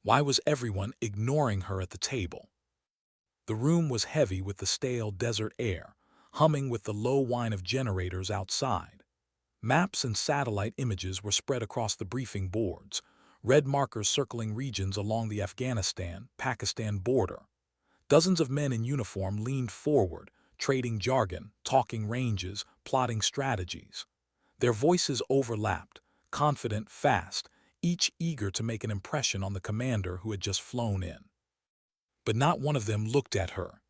Why was everyone ignoring her at the table? The room was heavy with the stale desert air, humming with the low whine of generators outside. Maps and satellite images were spread across the briefing boards, red markers circling regions along the Afghanistan-Pakistan border. Dozens of men in uniform leaned forward, trading jargon, talking ranges, plotting strategies. Their voices overlapped, confident, fast, each eager to make an impression on the commander who had just flown in. But not one of them looked at her.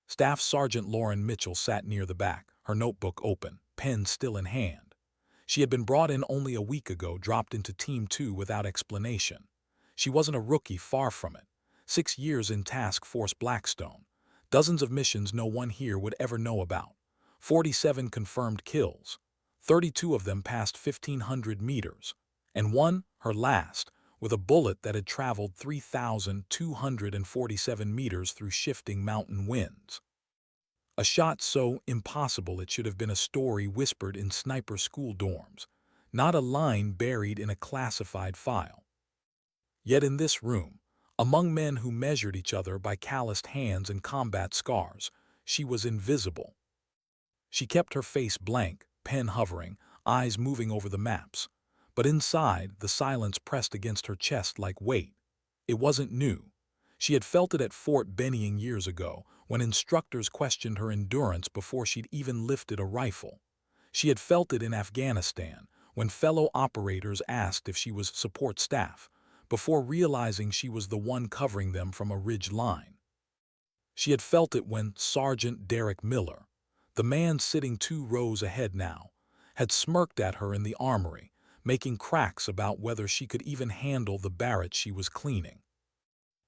Staff Sergeant Lauren Mitchell sat near the back, her notebook open, pen still in hand. She had been brought in only a week ago, dropped into Team 2 without explanation. She wasn't a rookie, far from it. 6 years in Task Force Blackstone. Dozens of missions no one here would ever know about. 47 confirmed kills. 32 of them past 1,500 meters. And one, her last, with a bullet that had traveled 3,247 meters through shifting mountain winds. A shot so impossible it should have been a story whispered in sniper school dorms, not a line buried in a classified file. Yet in this room, among men who measured each other by calloused hands and combat scars, she was invisible. She kept her face blank, pen hovering, eyes moving over the maps. But inside, the silence pressed against her chest like weight. It wasn't new. She had felt it at Fort Benning years ago, when instructors questioned her endurance before she'd even lifted a rifle. She had felt it in Afghanistan, when fellow operators asked if she was support staff, before realizing she was the one covering them from a ridge line. She had felt it when Sergeant Derek Miller, the man sitting 2 rows ahead now, had smirked at her in the armory, making cracks about whether she could even handle the Barrett she was cleaning.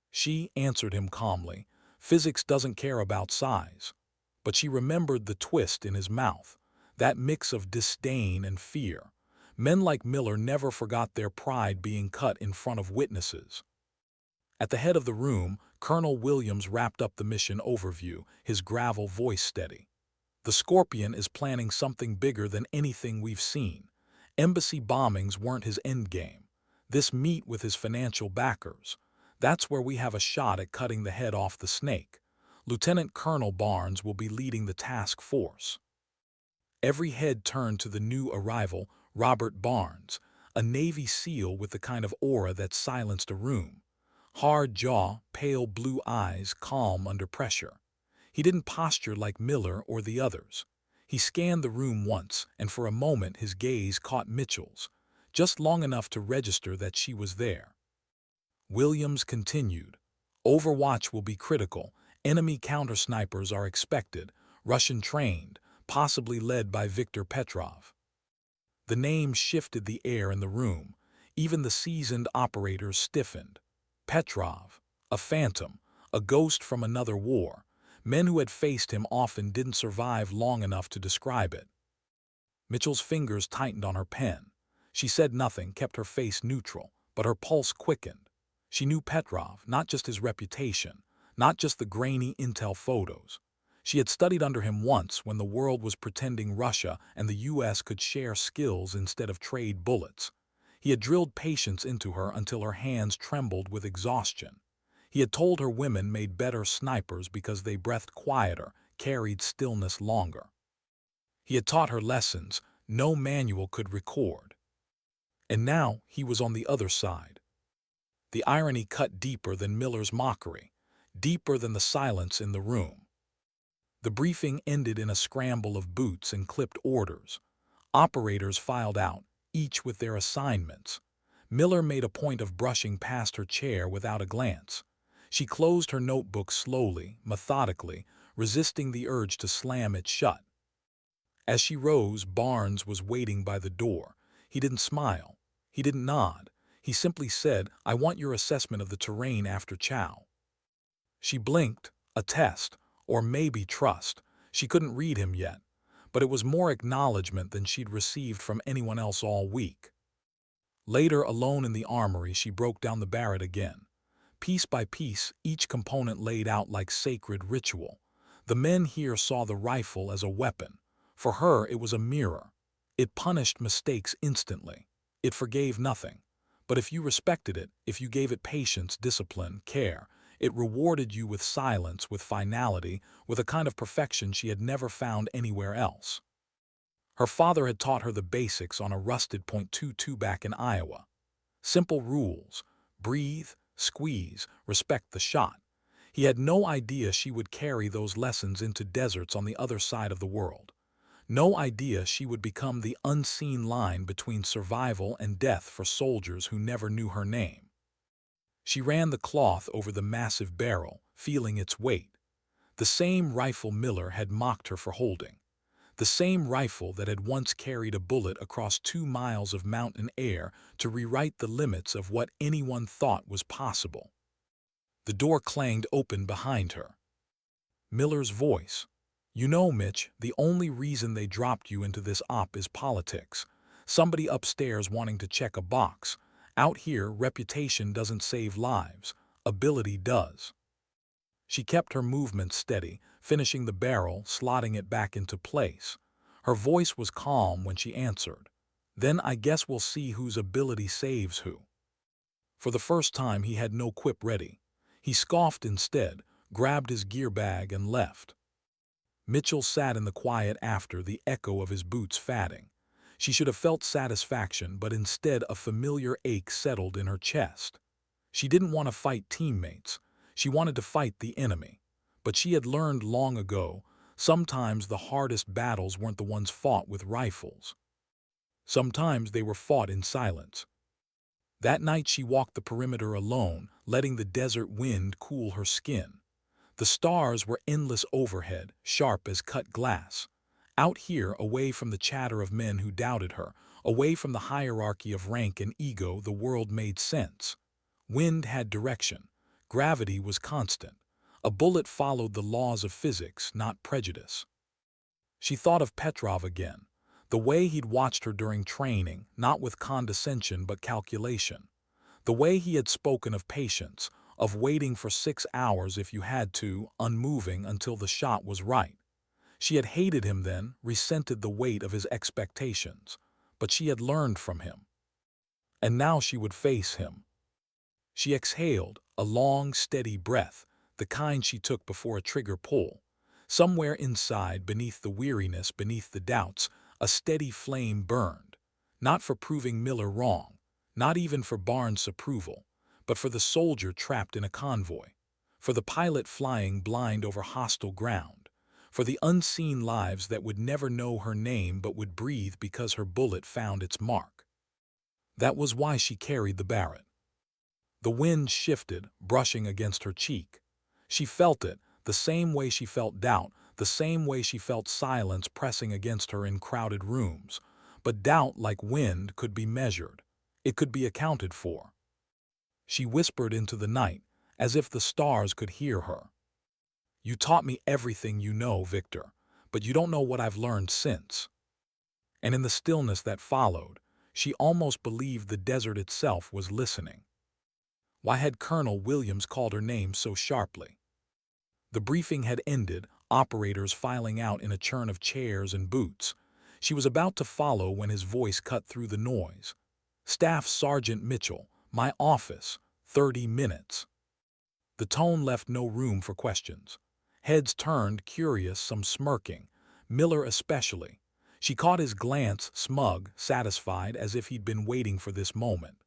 She answered him calmly, "Physics doesn't care about size." But she remembered the twist in his mouth, that mix of disdain and fear. Men like Miller never forgot their pride being cut in front of witnesses. At the head of the room, Colonel Williams wrapped up the mission overview, his gravel voice steady. "The Scorpion is planning something bigger than anything we've seen. Embassy bombings weren't his endgame. This meet with his financial backers. That's where we have a shot at cutting the head off the snake. Lieutenant Colonel Barnes will be leading the task force." Every head turned to the new arrival, Robert Barnes, a Navy SEAL with the kind of aura that silenced a room. Hard jaw, pale blue eyes, calm under pressure. He didn't posture like Miller or the others. He scanned the room once, and for a moment his gaze caught Mitchell's, just long enough to register that she was there. Williams continued, "Overwatch will be critical. Enemy counter-snipers are expected, Russian-trained, possibly led by Viktor Petrov." The name shifted the air in the room. Even the seasoned operators stiffened. Petrov, a phantom, a ghost from another war. Men who had faced him often didn't survive long enough to describe it. Mitchell's fingers tightened on her pen. She said nothing, kept her face neutral, but her pulse quickened. She knew Petrov, not just his reputation, not just the grainy intel photos. She had studied under him once when the world was pretending Russia and the US could share skills instead of trade bullets. He had drilled patience into her until her hands trembled with exhaustion. He had told her women made better snipers because they breathed quieter, carried stillness longer. He had taught her lessons no manual could record. And now he was on the other side. The irony cut deeper than Miller's mockery, deeper than the silence in the room. The briefing ended in a scramble of boots and clipped orders. Operators filed out, each with their assignments. Miller made a point of brushing past her chair without a glance. She closed her notebook slowly, methodically, resisting the urge to slam it shut. As she rose, Barnes was waiting by the door. He didn't smile. He didn't nod. He simply said, "I want your assessment of the terrain after chow." She blinked, a test, or maybe trust. She couldn't read him yet, but it was more acknowledgement than she'd received from anyone else all week. Later, alone in the armory, she broke down the Barrett again. Piece by piece, each component laid out like sacred ritual. The men here saw the rifle as a weapon. For her, it was a mirror. It punished mistakes instantly. It forgave nothing. But if you respected it, if you gave it patience, discipline, care, it rewarded you with silence, with finality, with a kind of perfection she had never found anywhere else. Her father had taught her the basics on a rusted .22 back in Iowa. Simple rules: breathe, squeeze, respect the shot. He had no idea she would carry those lessons into deserts on the other side of the world. No idea she would become the unseen line between survival and death for soldiers who never knew her name. She ran the cloth over the massive barrel, feeling its weight. The same rifle Miller had mocked her for holding. The same rifle that had once carried a bullet across 2 miles of mountain air to rewrite the limits of what anyone thought was possible. The door clanged open behind her. Miller's voice. "You know, Mitch, the only reason they dropped you into this op is politics. Somebody upstairs wanting to check a box. Out here, reputation doesn't save lives. Ability does." She kept her movement steady, finishing the barrel, slotting it back into place. Her voice was calm when she answered. "Then I guess we'll see whose ability saves who." For the first time he had no quip ready. He scoffed instead, grabbed his gear bag and left. Mitchell sat in the quiet after, the echo of his boots fatting. She should have felt satisfaction, but instead a familiar ache settled in her chest. She didn't want to fight teammates. She wanted to fight the enemy. But she had learned long ago, sometimes the hardest battles weren't the ones fought with rifles. Sometimes they were fought in silence. That night she walked the perimeter alone, letting the desert wind cool her skin. The stars were endless overhead, sharp as cut glass. Out here, away from the chatter of men who doubted her, away from the hierarchy of rank and ego, the world made sense. Wind had direction. Gravity was constant. A bullet followed the laws of physics, not prejudice. She thought of Petrov again, the way he'd watched her during training, not with condescension but calculation. The way he had spoken of patience, of waiting for 6 hours if you had to, unmoving until the shot was right. She had hated him then, resented the weight of his expectations, but she had learned from him. And now she would face him. She exhaled, a long, steady breath, the kind she took before a trigger pull. Somewhere inside, beneath the weariness, beneath the doubts, a steady flame burned, not for proving Miller wrong, not even for Barnes' approval, but for the soldier trapped in a convoy, for the pilot flying blind over hostile ground, for the unseen lives that would never know her name but would breathe because her bullet found its mark. That was why she carried the Barrett. The wind shifted, brushing against her cheek. She felt it, the same way she felt doubt, the same way she felt silence pressing against her in crowded rooms. But doubt, like wind, could be measured. It could be accounted for. She whispered into the night, as if the stars could hear her. "You taught me everything you know, Victor, but you don't know what I've learned since." And in the stillness that followed, she almost believed the desert itself was listening. Why had Colonel Williams called her name so sharply? The briefing had ended, operators filing out in a churn of chairs and boots. She was about to follow when his voice cut through the noise. "Staff Sergeant Mitchell, my office, 30 minutes." The tone left no room for questions. Heads turned, curious, some smirking. Miller especially. She caught his glance, smug, satisfied, as if he'd been waiting for this moment.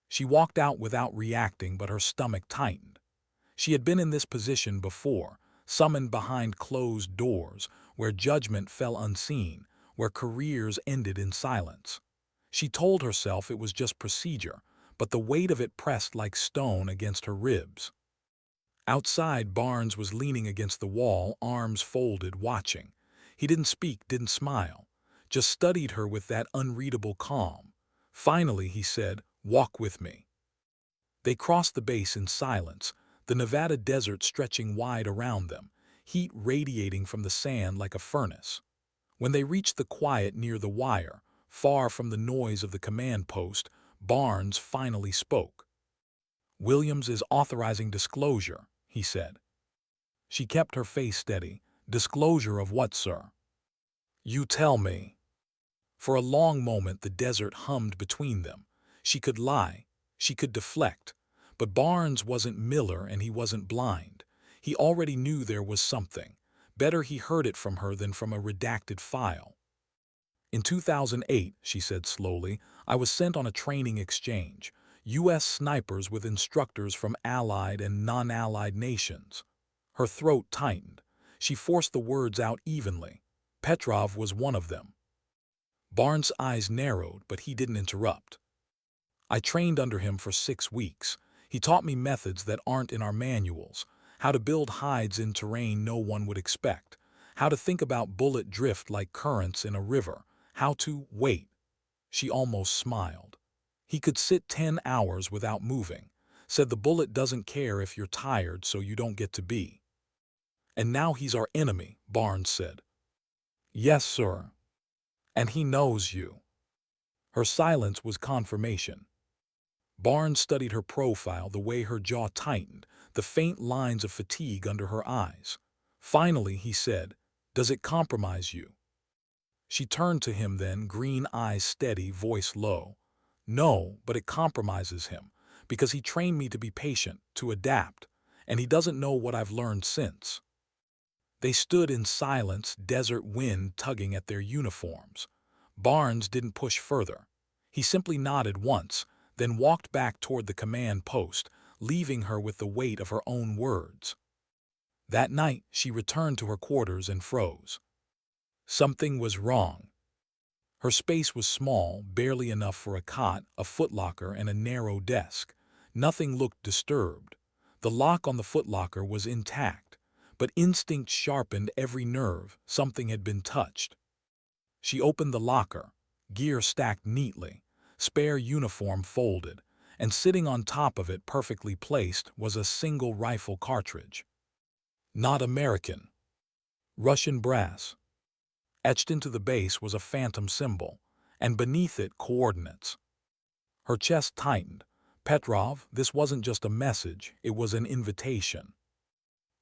She walked out without reacting, but her stomach tightened. She had been in this position before, summoned behind closed doors, where judgment fell unseen, where careers ended in silence. She told herself it was just procedure, but the weight of it pressed like stone against her ribs. Outside, Barnes was leaning against the wall, arms folded, watching. He didn't speak, didn't smile, just studied her with that unreadable calm. Finally, he said, "Walk with me." They crossed the base in silence, the Nevada desert stretching wide around them, heat radiating from the sand like a furnace. When they reached the quiet near the wire, far from the noise of the command post, Barnes finally spoke. "Williams is authorizing disclosure," he said. She kept her face steady. "Disclosure of what, sir?" "You tell me." For a long moment the desert hummed between them. She could lie. She could deflect. But Barnes wasn't Miller and he wasn't blind. He already knew there was something. Better he heard it from her than from a redacted file. In 2008, she said slowly, I was sent on a training exchange. U.S. snipers with instructors from allied and non-allied nations. Her throat tightened. She forced the words out evenly. Petrov was one of them. Barnes' eyes narrowed, but he didn't interrupt. I trained under him for 6 weeks. He taught me methods that aren't in our manuals, how to build hides in terrain no one would expect, how to think about bullet drift like currents in a river, how to wait. She almost smiled. He could sit 10 hours without moving, said the bullet doesn't care if you're tired so you don't get to be. And now he's our enemy, Barnes said. Yes, sir. And he knows you. Her silence was confirmation. Barnes studied her profile, the way her jaw tightened, the faint lines of fatigue under her eyes. Finally, he said, does it compromise you? She turned to him then, green eyes steady, voice low. No, but it compromises him, because he trained me to be patient, to adapt, and he doesn't know what I've learned since. They stood in silence, desert wind tugging at their uniforms. Barnes didn't push further. He simply nodded once, then walked back toward the command post, leaving her with the weight of her own words. That night, she returned to her quarters and froze. Something was wrong. Her space was small, barely enough for a cot, a footlocker, and a narrow desk. Nothing looked disturbed. The lock on the footlocker was intact, but instinct sharpened every nerve. Something had been touched. She opened the locker, gear stacked neatly, spare uniform folded, and sitting on top of it, perfectly placed, was a single rifle cartridge. Not American. Russian brass. Etched into the base was a phantom symbol, and beneath it coordinates. Her chest tightened. Petrov, this wasn't just a message, it was an invitation.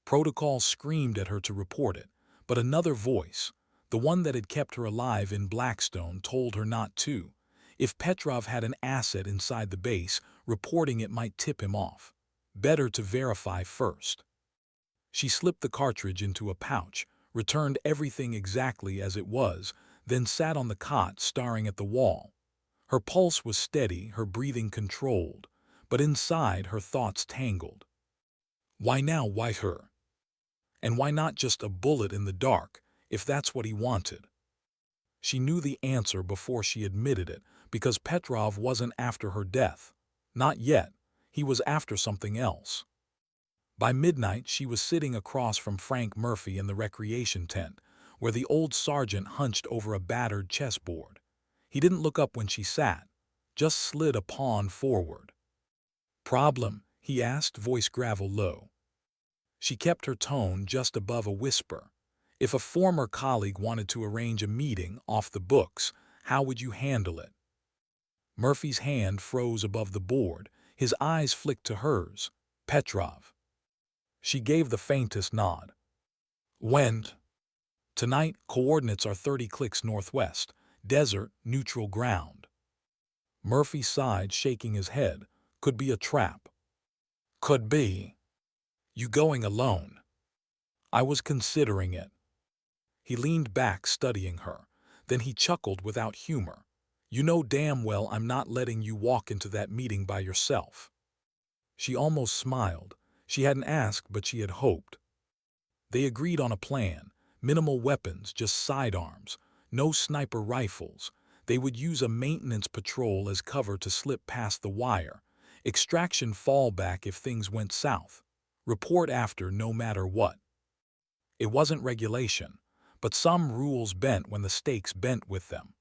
Protocol screamed at her to report it, but another voice, the one that had kept her alive in Blackstone, told her not to. If Petrov had an asset inside the base, reporting it might tip him off. Better to verify first. She slipped the cartridge into a pouch, returned everything exactly as it was, then sat on the cot staring at the wall. Her pulse was steady, her breathing controlled, but inside her thoughts tangled. Why now? Why her? And why not just a bullet in the dark, if that's what he wanted? She knew the answer before she admitted it, because Petrov wasn't after her death. Not yet. He was after something else. By midnight, she was sitting across from Frank Murphy in the recreation tent, where the old sergeant hunched over a battered chessboard. He didn't look up when she sat, just slid a pawn forward. Problem? He asked, voice gravel low. She kept her tone just above a whisper. If a former colleague wanted to arrange a meeting off the books, how would you handle it? Murphy's hand froze above the board. His eyes flicked to hers. Petrov. She gave the faintest nod. When? Tonight, coordinates are 30 clicks northwest. Desert, neutral ground. Murphy sighed, shaking his head. Could be a trap. Could be. You going alone? I was considering it. He leaned back, studying her. Then he chuckled without humor. You know damn well I'm not letting you walk into that meeting by yourself. She almost smiled. She hadn't asked, but she had hoped. They agreed on a plan. Minimal weapons, just sidearms. No sniper rifles. They would use a maintenance patrol as cover to slip past the wire. Extraction fallback if things went south. Report after no matter what. It wasn't regulation, but some rules bent when the stakes bent with them.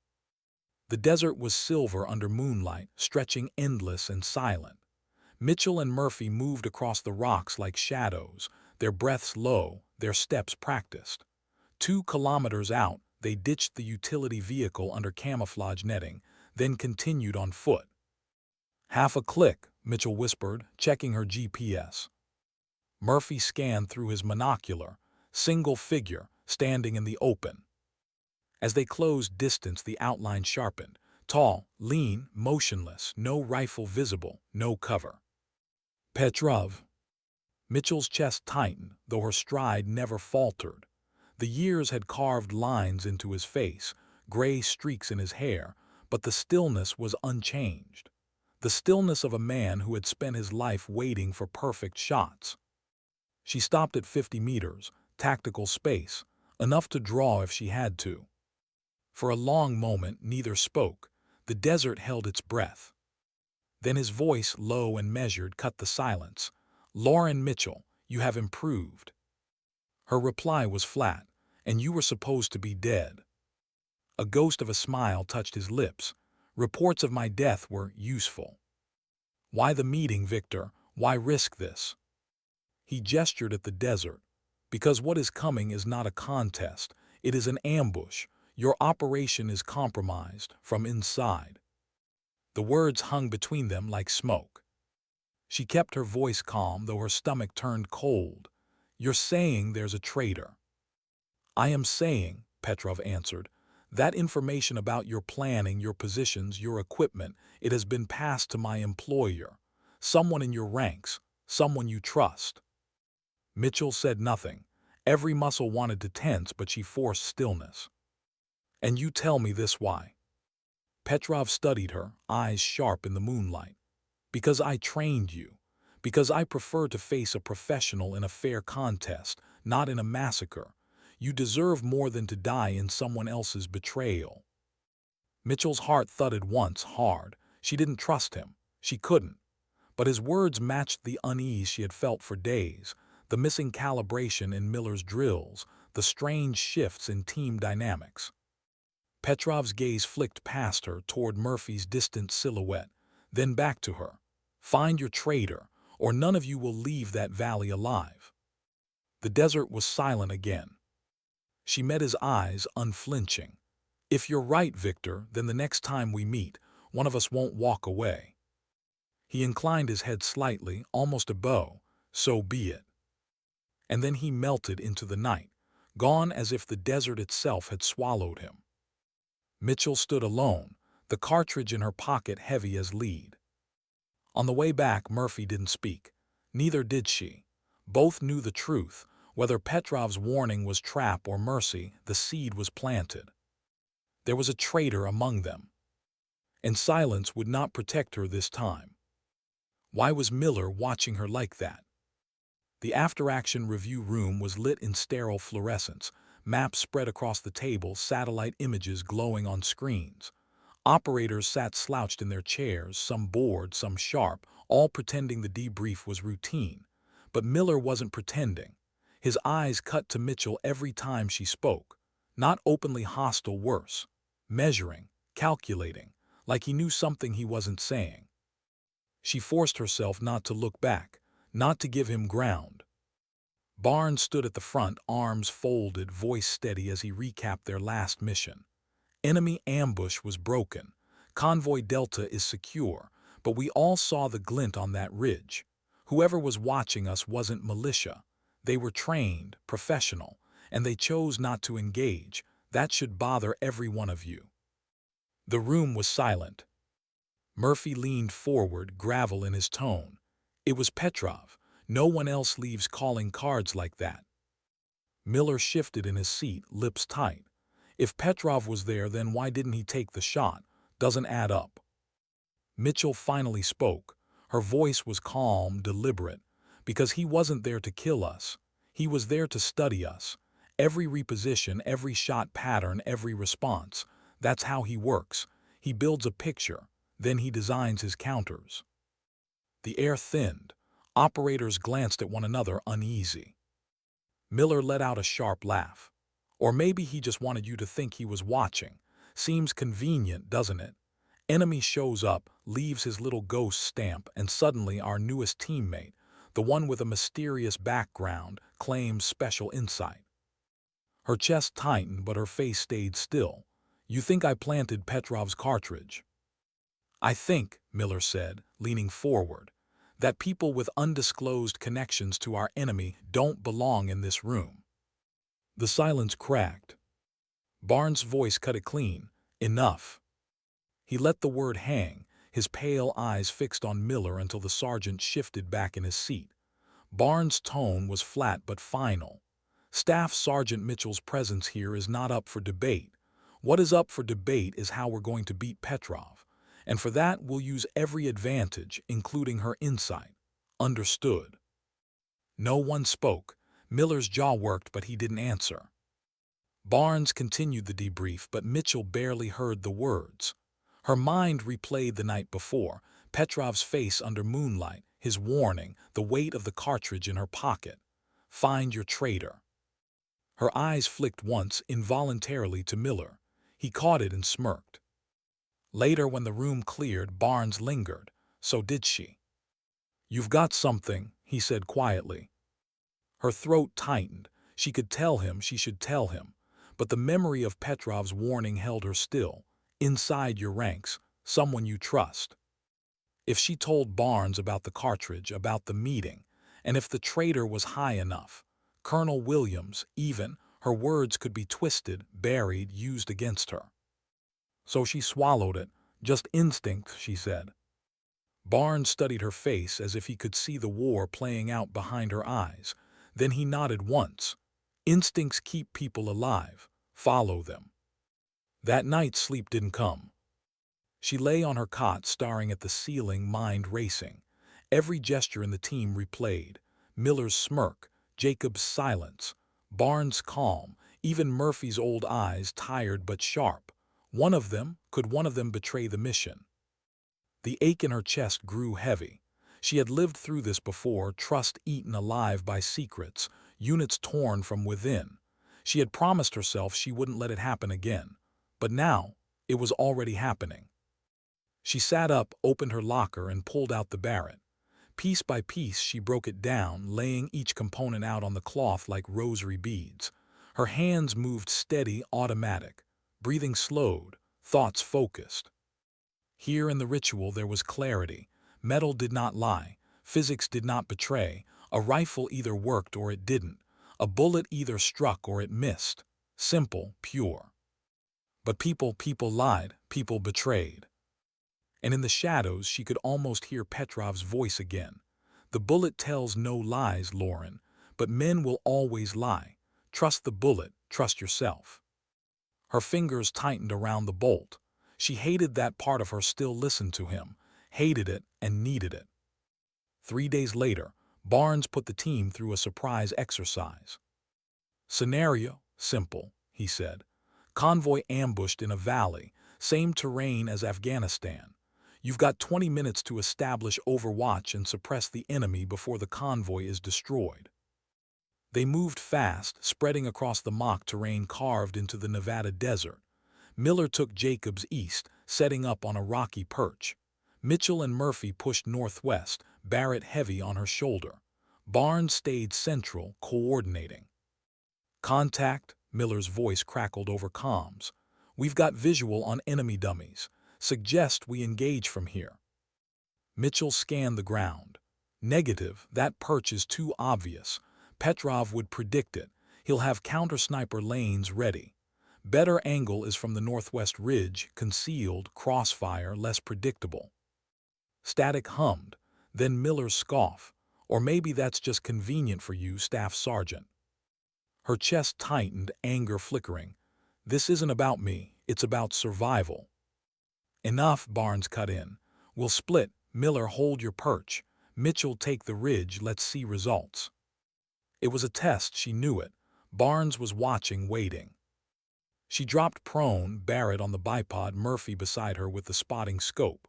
The desert was silver under moonlight, stretching endless and silent. Mitchell and Murphy moved across the rocks like shadows, their breaths low, their steps practiced. 2 kilometers out, they ditched the utility vehicle under camouflage netting, then continued on foot. Half a click, Mitchell whispered, checking her GPS. Murphy scanned through his monocular, single figure, standing in the open. As they closed distance, the outline sharpened. Tall, lean, motionless, no rifle visible, no cover. Petrov. Mitchell's chest tightened, though her stride never faltered. The years had carved lines into his face, gray streaks in his hair, but the stillness was unchanged. The stillness of a man who had spent his life waiting for perfect shots. She stopped at 50 meters, tactical space, enough to draw if she had to. For a long moment, neither spoke. The desert held its breath. Then his voice, low and measured, cut the silence. "Lauren Mitchell, you have improved." Her reply was flat. "And you were supposed to be dead." A ghost of a smile touched his lips. "Reports of my death were useful." "Why the meeting, Victor? Why risk this?" He gestured at the desert. "Because what is coming is not a contest. It is an ambush. Your operation is compromised from inside." The words hung between them like smoke. She kept her voice calm, though her stomach turned cold. "You're saying there's a traitor." "I am saying," Petrov answered, "that information about your planning, your positions, your equipment, it has been passed to my employer. Someone in your ranks, someone you trust." Mitchell said nothing. Every muscle wanted to tense, but she forced stillness. "And you tell me this why?" Petrov studied her, eyes sharp in the moonlight. "Because I trained you. Because I prefer to face a professional in a fair contest, not in a massacre. You deserve more than to die in someone else's betrayal." Mitchell's heart thudded once, hard. She didn't trust him. She couldn't. But his words matched the unease she had felt for days, the missing calibration in Miller's drills, the strange shifts in team dynamics. Petrov's gaze flicked past her toward Murphy's distant silhouette, then back to her. "Find your traitor, or none of you will leave that valley alive." The desert was silent again. She met his eyes, unflinching. "If you're right, Victor, then the next time we meet, one of us won't walk away." He inclined his head slightly, almost a bow. "So be it." And then he melted into the night, gone as if the desert itself had swallowed him. Mitchell stood alone, the cartridge in her pocket heavy as lead. On the way back, Murphy didn't speak. Neither did she. Both knew the truth. Whether Petrov's warning was trap or mercy, the seed was planted. There was a traitor among them. And silence would not protect her this time. Why was Miller watching her like that? The after-action review room was lit in sterile fluorescence, maps spread across the table, satellite images glowing on screens. Operators sat slouched in their chairs, some bored, some sharp, all pretending the debrief was routine. But Miller wasn't pretending. His eyes cut to Mitchell every time she spoke. Not openly hostile, worse. Measuring, calculating, like he knew something he wasn't saying. She forced herself not to look back, not to give him ground. Barnes stood at the front, arms folded, voice steady as he recapped their last mission. "Enemy ambush was broken. Convoy Delta is secure, but we all saw the glint on that ridge. Whoever was watching us wasn't militia. They were trained, professional, and they chose not to engage. That should bother every one of you." The room was silent. Murphy leaned forward, gravel in his tone. It was Petrov. No one else leaves calling cards like that. Miller shifted in his seat, lips tight. If Petrov was there, then why didn't he take the shot? Doesn't add up. Mitchell finally spoke. Her voice was calm, deliberate. "Because he wasn't there to kill us. He was there to study us. Every reposition, every shot pattern, every response. That's how he works. He builds a picture, then he designs his counters." The air thinned. Operators glanced at one another, uneasy. Miller let out a sharp laugh. "Or maybe he just wanted you to think he was watching. Seems convenient, doesn't it? Enemy shows up, leaves his little ghost stamp, and suddenly our newest teammate, the one with a mysterious background, claims special insight." Her chest tightened, but her face stayed still. "You think I planted Petrov's cartridge?" "I think," Miller said, leaning forward, "that people with undisclosed connections to our enemy don't belong in this room." The silence cracked. Barnes' voice cut it clean. "Enough." He let the word hang, his pale eyes fixed on Miller until the sergeant shifted back in his seat. Barnes' tone was flat but final. Staff Sergeant Mitchell's presence here is not up for debate. What is up for debate is how we're going to beat Petrov. And for that, we'll use every advantage, including her insight. Understood. No one spoke. Miller's jaw worked, but he didn't answer. Barnes continued the debrief, but Mitchell barely heard the words. Her mind replayed the night before, Petrov's face under moonlight, his warning, the weight of the cartridge in her pocket. Find your traitor. Her eyes flicked once, involuntarily, to Miller. He caught it and smirked. Later, when the room cleared, Barnes lingered. So did she. You've got something, he said quietly. Her throat tightened. She could tell him she should tell him. But the memory of Petrov's warning held her still. Inside your ranks, someone you trust. If she told Barnes about the cartridge, about the meeting, and if the traitor was high enough, Colonel Williams, even, her words could be twisted, buried, used against her. So she swallowed it. Just instinct, she said. Barnes studied her face as if he could see the war playing out behind her eyes. Then he nodded once. Instincts keep people alive. Follow them. That night, sleep didn't come. She lay on her cot, staring at the ceiling, mind racing. Every gesture in the team replayed. Miller's smirk, Jacob's silence, Barnes' calm, even Murphy's old eyes, tired but sharp. Could one of them betray the mission? The ache in her chest grew heavy. She had lived through this before, trust eaten alive by secrets, units torn from within. She had promised herself she wouldn't let it happen again. But now, it was already happening. She sat up, opened her locker, and pulled out the Barrett. Piece by piece, she broke it down, laying each component out on the cloth like rosary beads. Her hands moved steady, automatic. Breathing slowed, thoughts focused. Here in the ritual there was clarity. Metal did not lie. Physics did not betray. A rifle either worked or it didn't. A bullet either struck or it missed. Simple, pure. But people lied, people betrayed. And in the shadows she could almost hear Petrov's voice again. The bullet tells no lies, Lauren, but men will always lie. Trust the bullet, trust yourself. Her fingers tightened around the bolt. She hated that part of her still listened to him, hated it and needed it. 3 days later, Barnes put the team through a surprise exercise. Scenario, simple, he said. Convoy ambushed in a valley, same terrain as Afghanistan. You've got 20 minutes to establish overwatch and suppress the enemy before the convoy is destroyed. They moved fast, spreading across the mock terrain carved into the Nevada desert. Miller took Jacobs east, setting up on a rocky perch. Mitchell and Murphy pushed northwest, Barrett heavy on her shoulder. Barnes stayed central, coordinating. Contact, Miller's voice crackled over comms. We've got visual on enemy dummies. Suggest we engage from here. Mitchell scanned the ground. Negative, that perch is too obvious. Petrov would predict it. He'll have counter-sniper lanes ready. Better angle is from the northwest ridge, concealed, crossfire, less predictable. Static hummed. Then Miller scoffed. Or maybe that's just convenient for you, Staff Sergeant. Her chest tightened, anger flickering. This isn't about me, it's about survival. Enough, Barnes cut in. We'll split. Miller, hold your perch. Mitchell, take the ridge, let's see results. It was a test, she knew it. Barnes was watching, waiting. She dropped prone, Barrett on the bipod, Murphy beside her with the spotting scope.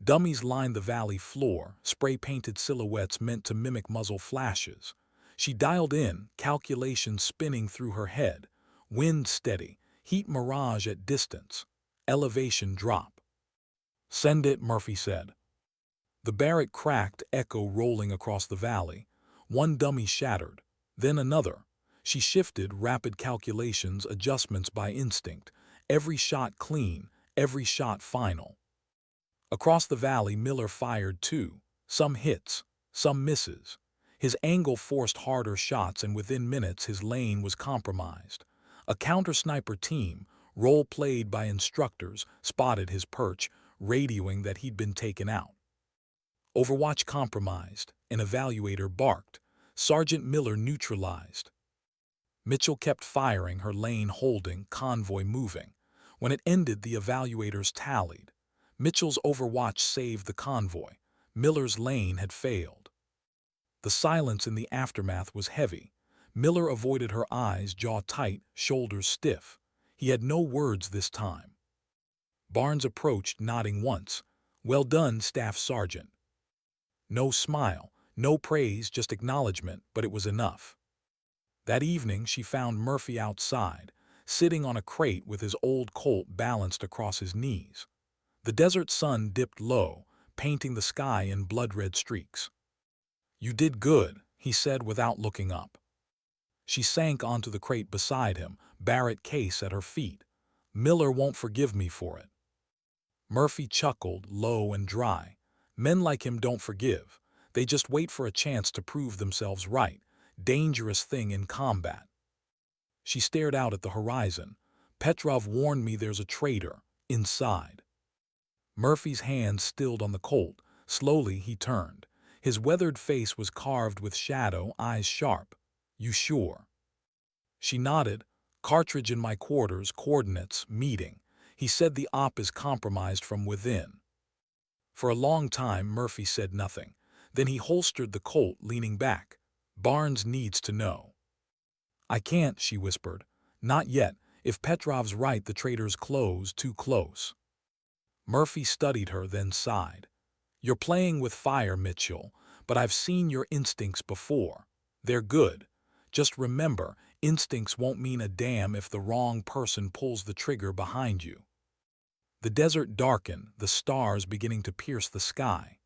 Dummies lined the valley floor, spray-painted silhouettes meant to mimic muzzle flashes. She dialed in, calculations spinning through her head. Wind steady, heat mirage at distance, elevation drop. Send it, Murphy said. The Barrett cracked, echo rolling across the valley. One dummy shattered, then another. She shifted, rapid calculations, adjustments by instinct. Every shot clean, every shot final. Across the valley, Miller fired too. Some hits, some misses. His angle forced harder shots, and within minutes his lane was compromised. A counter-sniper team, role-played by instructors, spotted his perch, radioing that he'd been taken out. Overwatch compromised, an evaluator barked. Sergeant Miller neutralized. Mitchell kept firing, her lane holding, convoy moving. When it ended, the evaluators tallied. Mitchell's Overwatch saved the convoy. Miller's lane had failed. The silence in the aftermath was heavy. Miller avoided her eyes, jaw tight, shoulders stiff. He had no words this time. Barnes approached, nodding once. "Well done, Staff Sergeant." No smile, no praise, just acknowledgement, but it was enough. That evening she found Murphy outside, sitting on a crate with his old Colt balanced across his knees. The desert sun dipped low, painting the sky in blood-red streaks. "You did good," he said without looking up. She sank onto the crate beside him, Barrett case at her feet. "Miller won't forgive me for it." Murphy chuckled, low and dry. "Men like him don't forgive. They just wait for a chance to prove themselves right. Dangerous thing in combat." She stared out at the horizon. "Petrov warned me there's a traitor inside." Murphy's hand stilled on the Colt. Slowly he turned. His weathered face was carved with shadow, eyes sharp. "You sure?" She nodded. "Cartridge in my quarters, coordinates, meeting. He said the op is compromised from within." For a long time Murphy said nothing. Then he holstered the Colt, leaning back. "Barnes needs to know." "I can't," she whispered. "Not yet. If Petrov's right, the traitor's close, too close." Murphy studied her, then sighed. "You're playing with fire, Mitchell, but I've seen your instincts before. They're good. Just remember, instincts won't mean a damn if the wrong person pulls the trigger behind you." The desert darkened, the stars beginning to pierce the sky.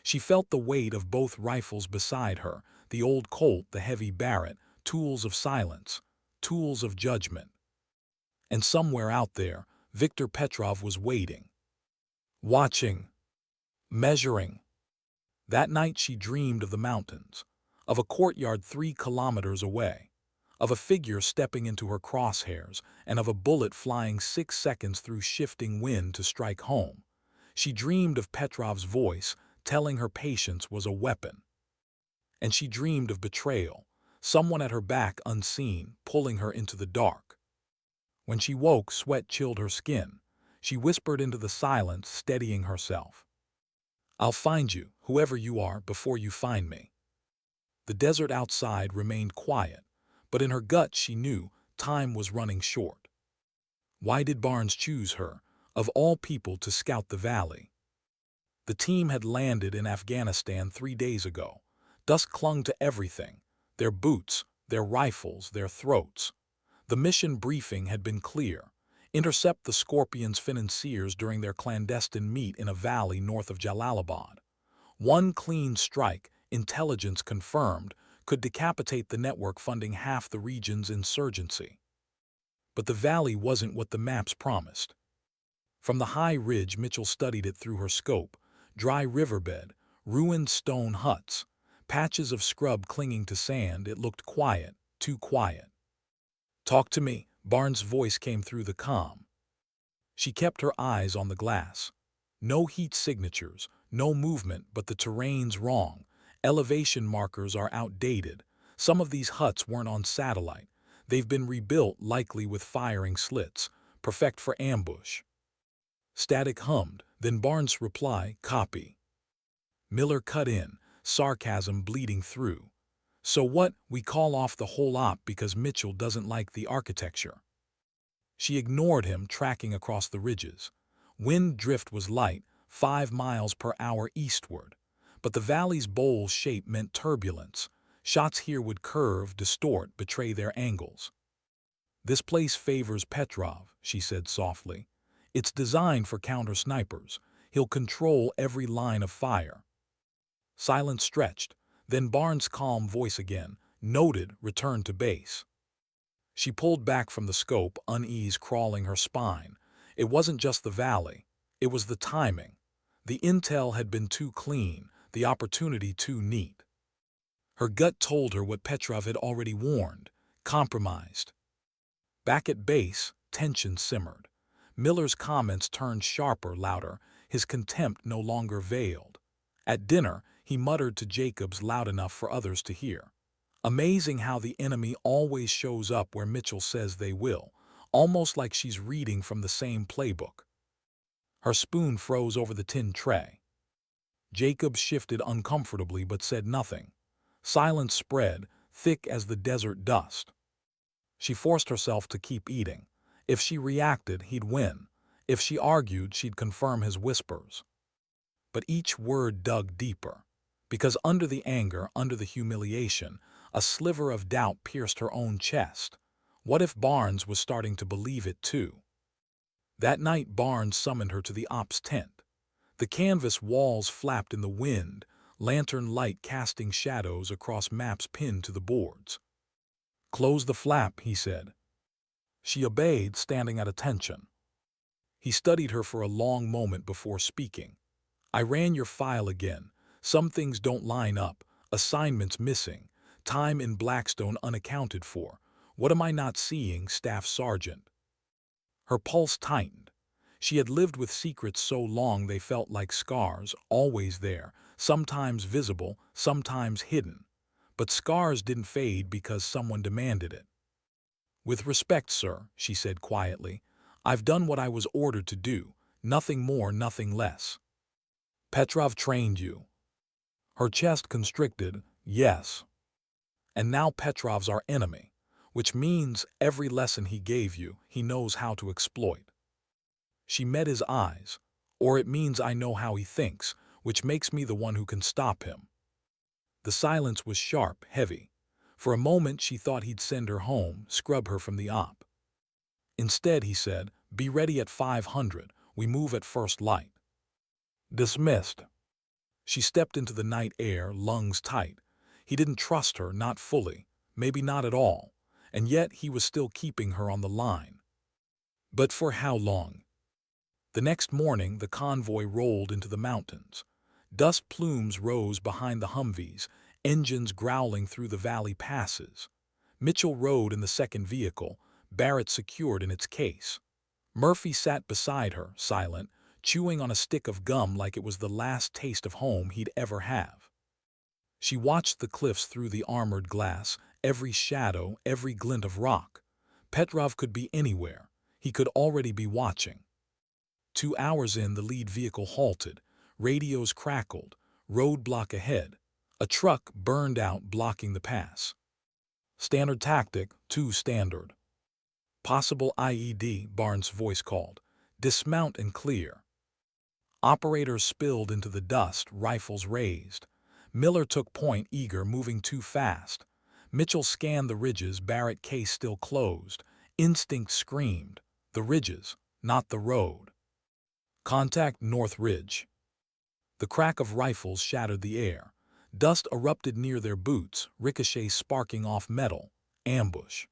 She felt the weight of both rifles beside her, the old Colt, the heavy Barrett, tools of silence, tools of judgment. And somewhere out there, Viktor Petrov was waiting. Watching. Measuring. That night she dreamed of the mountains, of a courtyard 3 kilometers away, of a figure stepping into her crosshairs, and of a bullet flying 6 seconds through shifting wind to strike home. She dreamed of Petrov's voice, telling her patience was a weapon. And she dreamed of betrayal, someone at her back unseen, pulling her into the dark. When she woke, sweat chilled her skin. She whispered into the silence, steadying herself. "I'll find you, whoever you are, before you find me." The desert outside remained quiet, but in her gut she knew time was running short. Why did Barnes choose her, of all people, to scout the valley? The team had landed in Afghanistan 3 days ago. Dust clung to everything, their boots, their rifles, their throats. The mission briefing had been clear. Intercept the Scorpion's financiers during their clandestine meet in a valley north of Jalalabad. One clean strike, intelligence confirmed, could decapitate the network funding half the region's insurgency. But the valley wasn't what the maps promised. From the high ridge, Mitchell studied it through her scope. Dry riverbed, ruined stone huts, patches of scrub clinging to sand. It looked quiet, too quiet. "Talk to me," Barnes' voice came through the comm. She kept her eyes on the glass. No heat signatures, no movement, but the terrain's wrong. Elevation markers are outdated. Some of these huts weren't on satellite. They've been rebuilt, likely with firing slits, perfect for ambush. Static hummed, then Barnes' reply, "Copy." Miller cut in, sarcasm bleeding through. "So what, we call off the whole op because Mitchell doesn't like the architecture?" She ignored him, tracking across the ridges. Wind drift was light, 5 miles per hour eastward. But the valley's bowl shape meant turbulence. Shots here would curve, distort, betray their angles. "This place favors Petrov," she said softly. "It's designed for counter-snipers. He'll control every line of fire." Silence stretched. Then Barnes' calm voice again, noted, returned to base. She pulled back from the scope, unease crawling her spine. It wasn't just the valley. It was the timing. The intel had been too clean, the opportunity too neat. Her gut told her what Petrov had already warned: compromised. Back at base, tension simmered. Miller's comments turned sharper, louder, his contempt no longer veiled. At dinner, he muttered to Jacobs loud enough for others to hear. Amazing how the enemy always shows up where Mitchell says they will, almost like she's reading from the same playbook. Her spoon froze over the tin tray. Jacobs shifted uncomfortably but said nothing. Silence spread, thick as the desert dust. She forced herself to keep eating. If she reacted, he'd win. If she argued, she'd confirm his whispers. But each word dug deeper. Because under the anger, under the humiliation, a sliver of doubt pierced her own chest. What if Barnes was starting to believe it too? That night Barnes summoned her to the ops tent. The canvas walls flapped in the wind, lantern light casting shadows across maps pinned to the boards. "Close the flap," he said. She obeyed, standing at attention. He studied her for a long moment before speaking. "I ran your file again. Some things don't line up, assignments missing, time in Blackstone unaccounted for. What am I not seeing, Staff Sergeant?" Her pulse tightened. She had lived with secrets so long they felt like scars, always there, sometimes visible, sometimes hidden. But scars didn't fade because someone demanded it. "With respect, sir," she said quietly, "I've done what I was ordered to do, nothing more, nothing less." "Petrov trained you." Her chest constricted. "Yes. And now Petrov's our enemy, which means every lesson he gave you, he knows how to exploit." She met his eyes. "Or it means I know how he thinks, which makes me the one who can stop him." The silence was sharp, heavy. For a moment she thought he'd send her home, scrub her from the op. Instead, he said, "Be ready at 500. We move at first light." "Dismissed." She stepped into the night air, lungs tight. He didn't trust her, not fully, maybe not at all, and yet he was still keeping her on the line. But for how long? The next morning, the convoy rolled into the mountains. Dust plumes rose behind the Humvees, engines growling through the valley passes. Mitchell rode in the second vehicle, Barrett secured in its case. Murphy sat beside her, silent, chewing on a stick of gum like it was the last taste of home he'd ever have. She watched the cliffs through the armored glass, every shadow, every glint of rock. Petrov could be anywhere. He could already be watching. 2 hours in, the lead vehicle halted. Radios crackled. Roadblock ahead. A truck burned out, blocking the pass. "Standard tactic, too standard." "Possible IED," Barnes' voice called. "Dismount and clear." Operators spilled into the dust, rifles raised. Miller took point, eager, moving too fast. Mitchell scanned the ridges, Barrett case still closed. Instinct screamed. The ridges, not the road. "Contact North Ridge." The crack of rifles shattered the air. Dust erupted near their boots, ricochets sparking off metal. Ambush.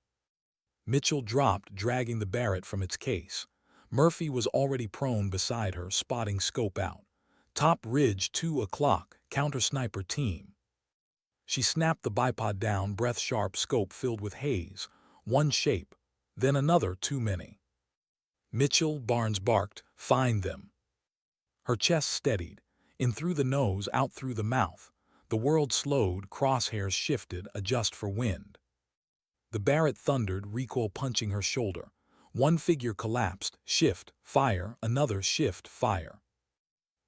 Mitchell dropped, dragging the Barrett from its case. Murphy was already prone beside her, spotting scope out. "Top ridge, 2 o'clock, counter-sniper team." She snapped the bipod down, breath sharp, scope filled with haze. One shape, then another, too many. "Mitchell," Barnes barked, "find them." Her chest steadied. In through the nose, out through the mouth. The world slowed, crosshairs shifted, adjust for wind. The Barrett thundered, recoil punching her shoulder. One figure collapsed, shift, fire, another shift, fire.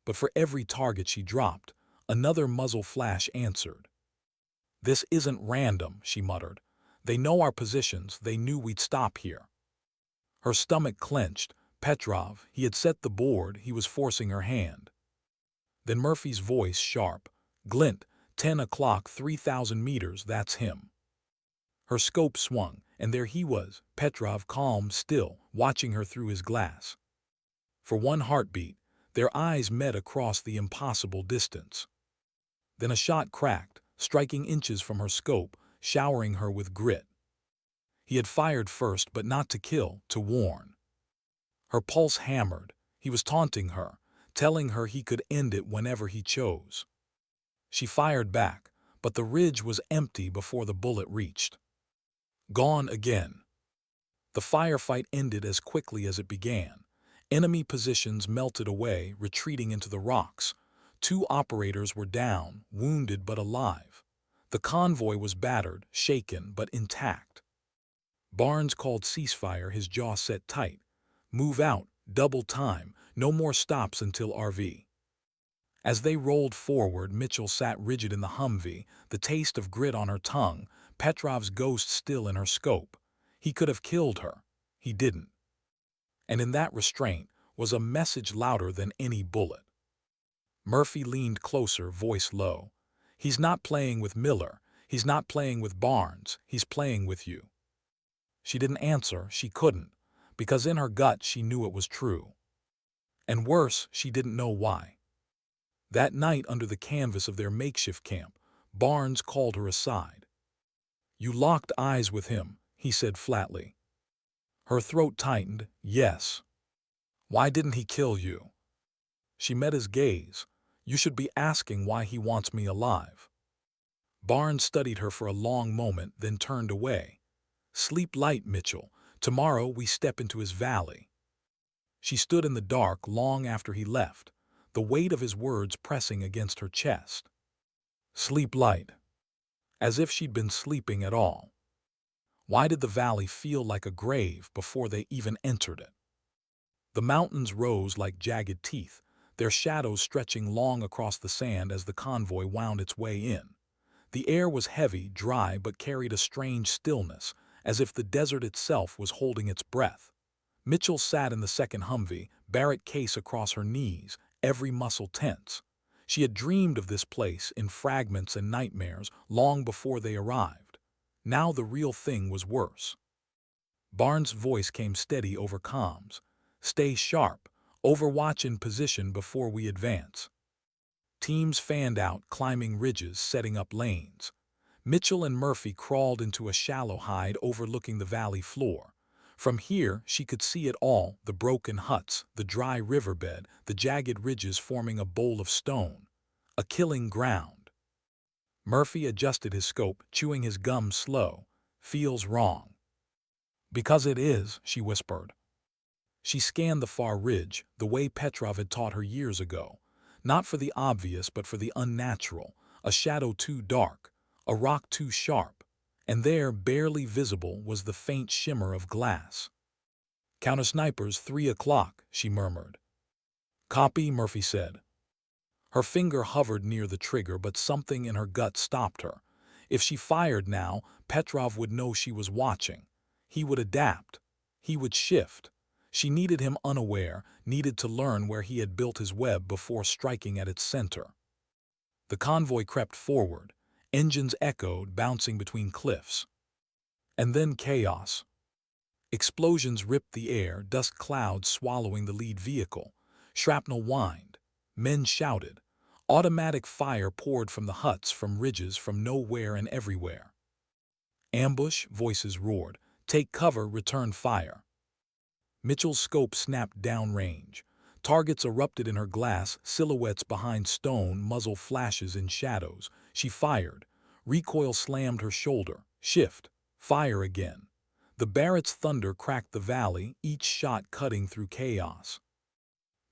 But for every target she dropped, another muzzle flash answered. "This isn't random," she muttered. "They know our positions, they knew we'd stop here." Her stomach clenched. Petrov, he had set the board, he was forcing her hand. Then Murphy's voice, sharp. "Glint, 10 o'clock, 3,000 meters, that's him." Her scope swung, and there he was, Petrov, calm, still, watching her through his glass. For one heartbeat, their eyes met across the impossible distance. Then a shot cracked, striking inches from her scope, showering her with grit. He had fired first, but not to kill, to warn. Her pulse hammered. He was taunting her, telling her he could end it whenever he chose. She fired back, but the ridge was empty before the bullet reached. Gone again. The firefight ended as quickly as it began. Enemy positions melted away, retreating into the rocks. 2 operators were down, wounded but alive. The convoy was battered, shaken, but intact. Barnes called ceasefire, his jaw set tight. Move out, double time, no more stops until RV. As they rolled forward, Mitchell sat rigid in the Humvee, the taste of grit on her tongue, Petrov's ghost still in her scope. He could have killed her. He didn't. And in that restraint was a message louder than any bullet. Murphy leaned closer, voice low. He's not playing with Miller. He's not playing with Barnes. He's playing with you. She didn't answer. She couldn't, because in her gut she knew it was true. And worse, she didn't know why. That night under the canvas of their makeshift camp, Barnes called her aside. You locked eyes with him, he said flatly. Her throat tightened. Yes. Why didn't he kill you? She met his gaze. You should be asking why he wants me alive. Barnes studied her for a long moment, then turned away. Sleep light, Mitchell. Tomorrow we step into his valley. She stood in the dark long after he left, the weight of his words pressing against her chest. Sleep light. As if she'd been sleeping at all. Why did the valley feel like a grave before they even entered it? The mountains rose like jagged teeth, their shadows stretching long across the sand as the convoy wound its way in. The air was heavy, dry, but carried a strange stillness, as if the desert itself was holding its breath. Mitchell sat in the second Humvee, Barrett case across her knees, every muscle tense. She had dreamed of this place in fragments and nightmares long before they arrived. Now the real thing was worse. Barnes' voice came steady over comms. Stay sharp. Overwatch in position before we advance. Teams fanned out, climbing ridges, setting up lanes. Mitchell and Murphy crawled into a shallow hide overlooking the valley floor. From here, she could see it all, the broken huts, the dry riverbed, the jagged ridges forming a bowl of stone. A killing ground. Murphy adjusted his scope, chewing his gum slow. Feels wrong. Because it is, she whispered. She scanned the far ridge, the way Petrov had taught her years ago. Not for the obvious, but for the unnatural. A shadow too dark, a rock too sharp. And there, barely visible, was the faint shimmer of glass. Counter-snipers, 3 o'clock, she murmured. Copy, Murphy said. Her finger hovered near the trigger, but something in her gut stopped her. If she fired now, Petrov would know she was watching. He would adapt. He would shift. She needed him unaware, needed to learn where he had built his web before striking at its center. The convoy crept forward. Engines echoed, bouncing between cliffs. And then chaos. Explosions ripped the air, dust clouds swallowing the lead vehicle. Shrapnel whined. Men shouted. Automatic fire poured from the huts, from ridges, from nowhere and everywhere. Ambush, voices roared. Take cover, return fire. Mitchell's scope snapped downrange. Targets erupted in her glass, silhouettes behind stone, muzzle flashes in shadows. She fired. Recoil slammed her shoulder. Shift. Fire again. The Barrett's thunder cracked the valley, each shot cutting through chaos.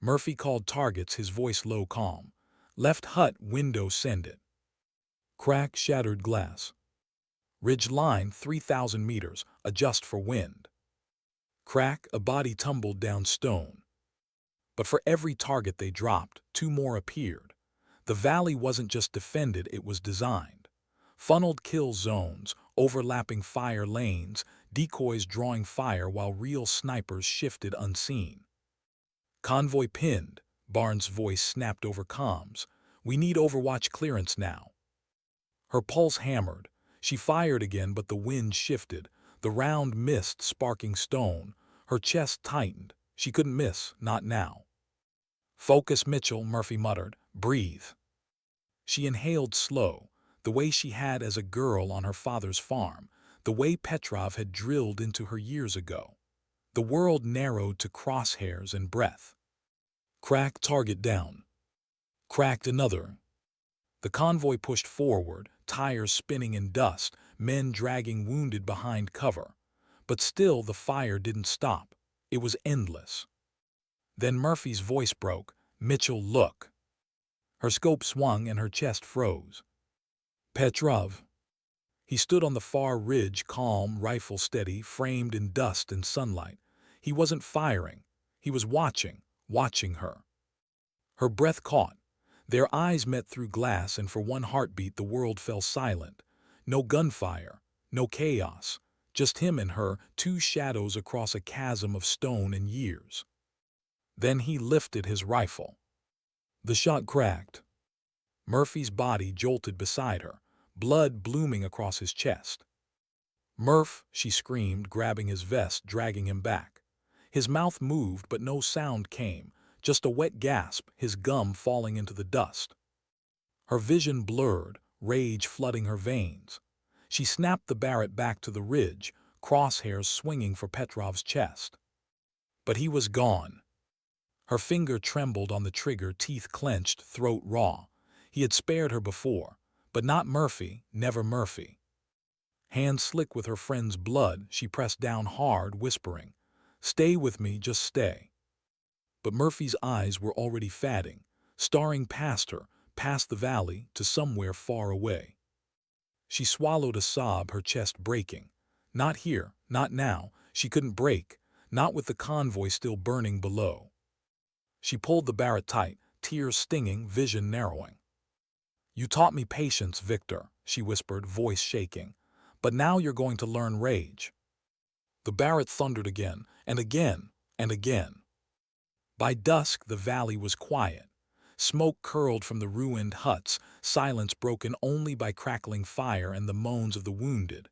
Murphy called targets, his voice low, calm. Left hut, window, send it. Crack, shattered glass. Ridge line, 3,000 meters, adjust for wind. Crack, a body tumbled down stone. But for every target they dropped, 2 more appeared. The valley wasn't just defended, it was designed. Funneled kill zones, overlapping fire lanes, decoys drawing fire while real snipers shifted unseen. Convoy pinned, Barnes' voice snapped over comms. We need overwatch clearance now. Her pulse hammered. She fired again, but the wind shifted. The round missed, sparking stone. Her chest tightened. She couldn't miss, not now. Focus, Mitchell, Murphy muttered. Breathe. She inhaled slow, the way she had as a girl on her father's farm, the way Petrov had drilled into her years ago. The world narrowed to crosshairs and breath. Crack, target down. Cracked another. The convoy pushed forward, tires spinning in dust, men dragging wounded behind cover. But still the fire didn't stop. It was endless. Then Murphy's voice broke. "Mitchell, look." Her scope swung and her chest froze. "Petrov." He stood on the far ridge, calm, rifle steady, framed in dust and sunlight. He wasn't firing. He was watching her. Her breath caught. Their eyes met through glass, and for one heartbeat the world fell silent. No gunfire, no chaos, just him and her, two shadows across a chasm of stone and years. Then he lifted his rifle. The shot cracked. Murphy's body jolted beside her, blood blooming across his chest. "Murph," she screamed, grabbing his vest, dragging him back. His mouth moved, but no sound came, just a wet gasp, his gum falling into the dust. Her vision blurred, rage flooding her veins. She snapped the Barrett back to the ridge, crosshairs swinging for Petrov's chest. But he was gone. Her finger trembled on the trigger, teeth clenched, throat raw. He had spared her before, but not Murphy, never Murphy. Hands slick with her friend's blood, she pressed down hard, whispering, "Stay with me, just stay." But Murphy's eyes were already fading, staring past her, past the valley, to somewhere far away. She swallowed a sob, her chest breaking. Not here, not now. She couldn't break, not with the convoy still burning below. She pulled the Barrett tight, tears stinging, vision narrowing. "You taught me patience, Victor," she whispered, voice shaking. "But now you're going to learn rage." The Barrett thundered again, and again, and again. By dusk the valley was quiet. Smoke curled from the ruined huts, silence broken only by crackling fire and the moans of the wounded.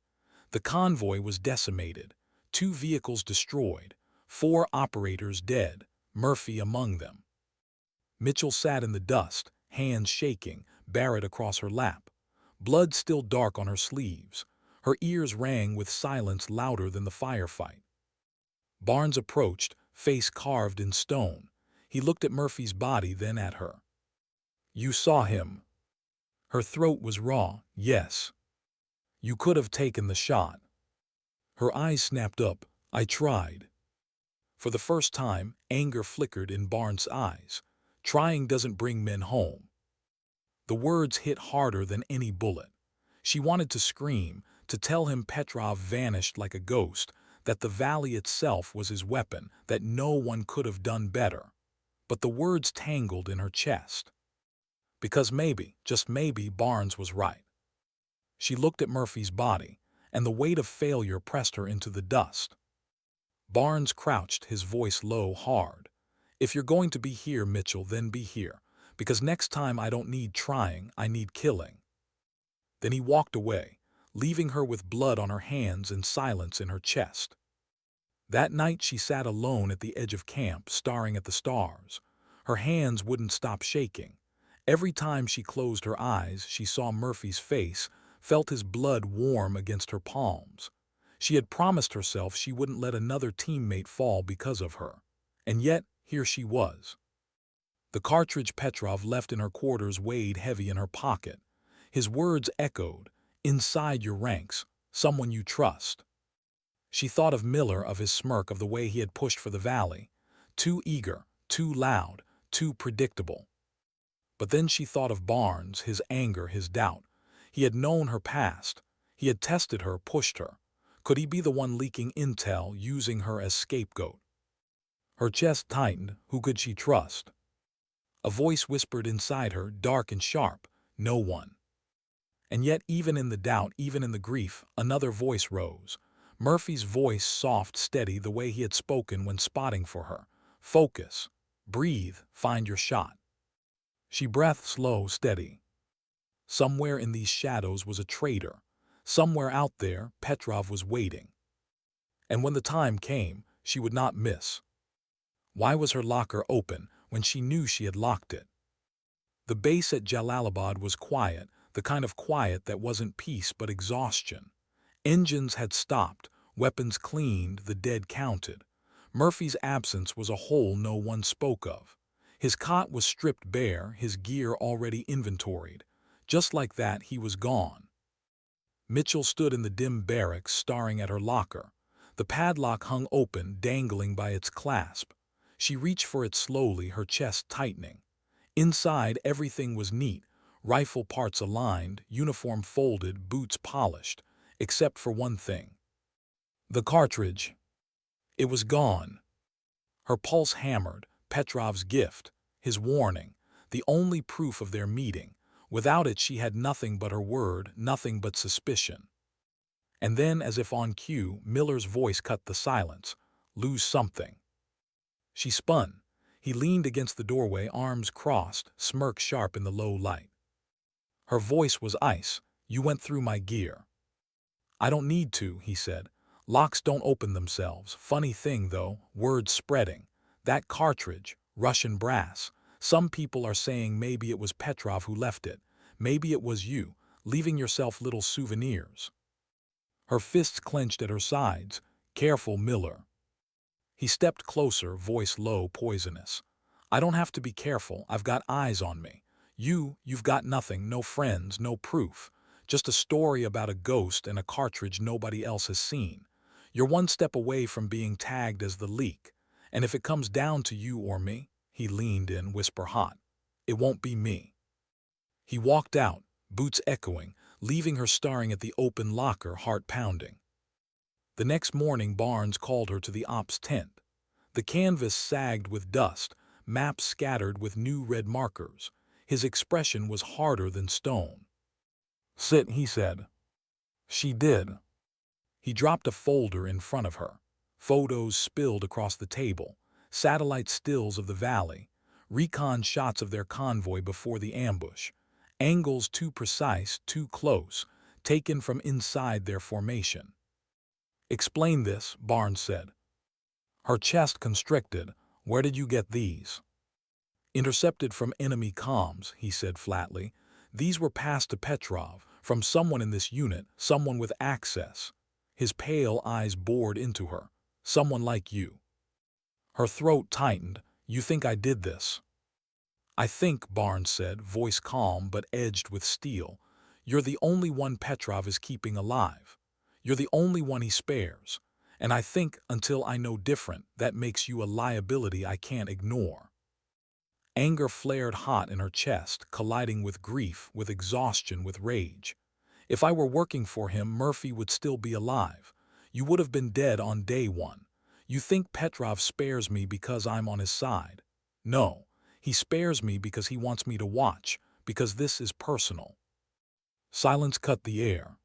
The convoy was decimated, 2 vehicles destroyed, 4 operators dead, Murphy among them. Mitchell sat in the dust, hands shaking, Barrett across her lap. Blood still dark on her sleeves. Her ears rang with silence louder than the firefight. Barnes approached, face carved in stone. He looked at Murphy's body, then at her. "You saw him." Her throat was raw. "Yes." "You could have taken the shot." Her eyes snapped up. "I tried." For the first time, anger flickered in Barnes' eyes. "Trying doesn't bring men home." The words hit harder than any bullet. She wanted to scream, to tell him Petrov vanished like a ghost, that the valley itself was his weapon, that no one could have done better. But the words tangled in her chest. Because maybe, just maybe, Barnes was right. She looked at Murphy's body, and the weight of failure pressed her into the dust. Barnes crouched, his voice low, hard. "If you're going to be here, Mitchell, then be here. Because next time I don't need trying, I need killing." Then he walked away, leaving her with blood on her hands and silence in her chest. That night she sat alone at the edge of camp, staring at the stars. Her hands wouldn't stop shaking. Every time she closed her eyes, she saw Murphy's face, felt his blood warm against her palms. She had promised herself she wouldn't let another teammate fall because of her. And yet, here she was. The cartridge Petrov left in her quarters weighed heavy in her pocket. His words echoed, "Inside your ranks, someone you trust." She thought of Miller, of his smirk, of the way he had pushed for the valley. Too eager, too loud, too predictable. But then she thought of Barnes, his anger, his doubt. He had known her past. He had tested her, pushed her. Could he be the one leaking intel, using her as scapegoat? Her chest tightened. Who could she trust? A voice whispered inside her, dark and sharp, "No one." And yet, even in the doubt, even in the grief, another voice rose. Murphy's voice, soft, steady, the way he had spoken when spotting for her. "Focus. Breathe. Find your shot." She breathed slow, steady. Somewhere in these shadows was a traitor. Somewhere out there, Petrov was waiting. And when the time came, she would not miss. Why was her locker open when she knew she had locked it? The base at Jalalabad was quiet, the kind of quiet that wasn't peace but exhaustion. Engines had stopped, weapons cleaned, the dead counted. Murphy's absence was a hole no one spoke of. His cot was stripped bare, his gear already inventoried. Just like that, he was gone. Mitchell stood in the dim barracks, staring at her locker. The padlock hung open, dangling by its clasp. She reached for it slowly, her chest tightening. Inside, everything was neat, rifle parts aligned, uniform folded, boots polished, except for one thing. The cartridge. It was gone. Her pulse hammered. Petrov's gift, his warning, the only proof of their meeting. Without it, she had nothing but her word, nothing but suspicion. And then, as if on cue, Miller's voice cut the silence. Lose something. She spun. He leaned against the doorway, arms crossed, smirk sharp in the low light. Her voice was ice. You went through my gear. I don't need to, he said. Locks don't open themselves. Funny thing, though, words spreading. That cartridge, Russian brass. Some people are saying maybe it was Petrov who left it. Maybe it was you, leaving yourself little souvenirs. Her fists clenched at her sides. Careful, Miller. He stepped closer, voice low, poisonous. I don't have to be careful. I've got eyes on me. You've got nothing, no friends, no proof. Just a story about a ghost and a cartridge nobody else has seen. You're one step away from being tagged as the leak. And if it comes down to you or me, he leaned in, whisper hot, it won't be me. He walked out, boots echoing, leaving her staring at the open locker, heart pounding. The next morning, Barnes called her to the ops tent. The canvas sagged with dust, maps scattered with new red markers. His expression was harder than stone. Sit, he said. She did. He dropped a folder in front of her. Photos spilled across the table, satellite stills of the valley, recon shots of their convoy before the ambush, angles too precise, too close, taken from inside their formation. Explain this, Barnes said. Her chest constricted. Where did you get these? Intercepted from enemy comms, he said flatly. These were passed to Petrov, from someone in this unit, someone with access. His pale eyes bored into her. Someone like you. Her throat tightened. You think I did this? I think, Barnes said, voice calm but edged with steel, you're the only one Petrov is keeping alive. You're the only one he spares. And I think, until I know different, that makes you a liability I can't ignore. Anger flared hot in her chest, colliding with grief, with exhaustion, with rage. If I were working for him, Murphy would still be alive. You would have been dead on day one. You think Petrov spares me because I'm on his side. No, he spares me because he wants me to watch, because this is personal. Silence cut the air.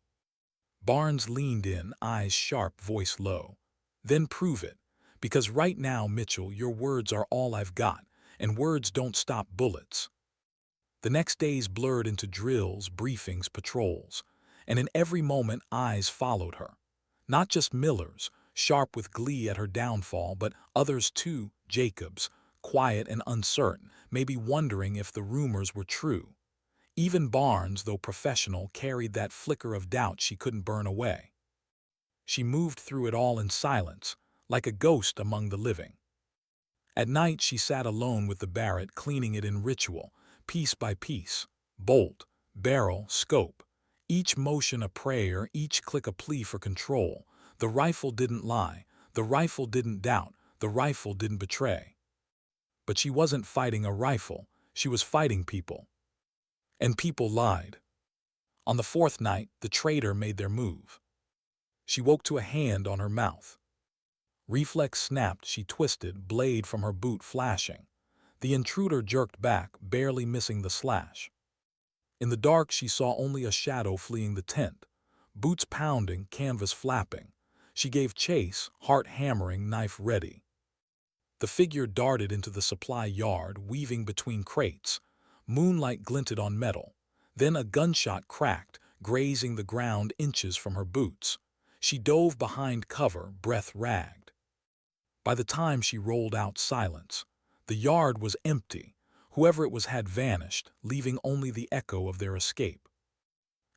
Barnes leaned in, eyes sharp, voice low. Then prove it. Because right now, Mitchell, your words are all I've got, and words don't stop bullets. The next days blurred into drills, briefings, patrols, and in every moment eyes followed her. Not just Miller's, sharp with glee at her downfall, but others too, Jacob's, quiet and uncertain, maybe wondering if the rumors were true. Even Barnes, though professional, carried that flicker of doubt she couldn't burn away. She moved through it all in silence, like a ghost among the living. At night she sat alone with the Barrett, cleaning it in ritual, piece by piece, bolt, barrel, scope. Each motion a prayer, each click a plea for control. The rifle didn't lie, the rifle didn't doubt, the rifle didn't betray. But she wasn't fighting a rifle, she was fighting people. And people lied. On the fourth night, the traitor made their move. She woke to a hand on her mouth. Reflex snapped, she twisted, blade from her boot flashing. The intruder jerked back, barely missing the slash. In the dark, she saw only a shadow fleeing the tent. Boots pounding, canvas flapping. She gave chase, heart hammering, knife ready. The figure darted into the supply yard, weaving between crates. Moonlight glinted on metal. Then a gunshot cracked, grazing the ground inches from her boots. She dove behind cover, breath ragged. By the time she rolled out, silence. The yard was empty. Whoever it was had vanished, leaving only the echo of their escape.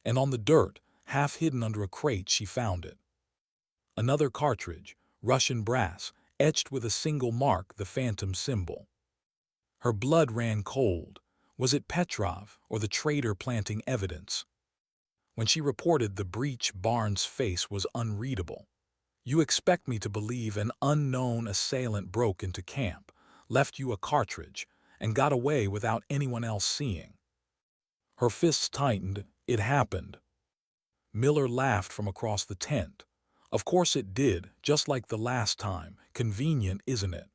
And on the dirt, half hidden under a crate, she found it. Another cartridge, Russian brass, etched with a single mark, the phantom symbol. Her blood ran cold. Was it Petrov or the traitor planting evidence? When she reported the breach, Barnes' face was unreadable. You expect me to believe an unknown assailant broke into camp, left you a cartridge, and got away without anyone else seeing. Her fists tightened. It happened. Miller laughed from across the tent. Of course it did, just like the last time. Convenient, isn't it?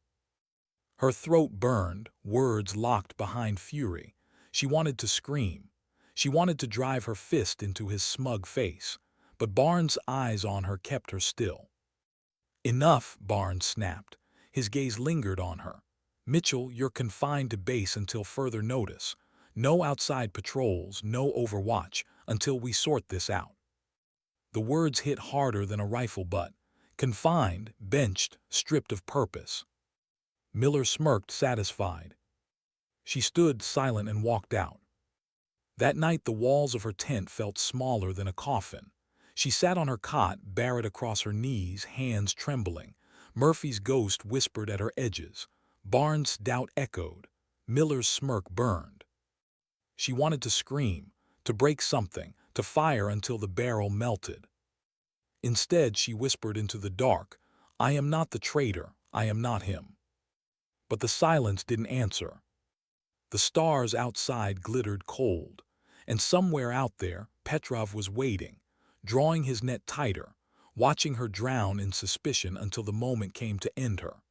Her throat burned, words locked behind fury. She wanted to scream. She wanted to drive her fist into his smug face. But Barnes' eyes on her kept her still. Enough, Barnes snapped. His gaze lingered on her. Mitchell, you're confined to base until further notice. No outside patrols, no overwatch, until we sort this out. The words hit harder than a rifle butt. Confined, benched, stripped of purpose. Miller smirked, satisfied. She stood silent and walked out. That night the walls of her tent felt smaller than a coffin. She sat on her cot, Barrett across her knees, hands trembling. Murphy's ghost whispered at her edges. Barnes' doubt echoed. Miller's smirk burned. She wanted to scream, to break something, to fire until the barrel melted. Instead, she whispered into the dark, I am not the traitor, I am not him. But the silence didn't answer. The stars outside glittered cold, and somewhere out there, Petrov was waiting, drawing his net tighter, watching her drown in suspicion until the moment came to end her.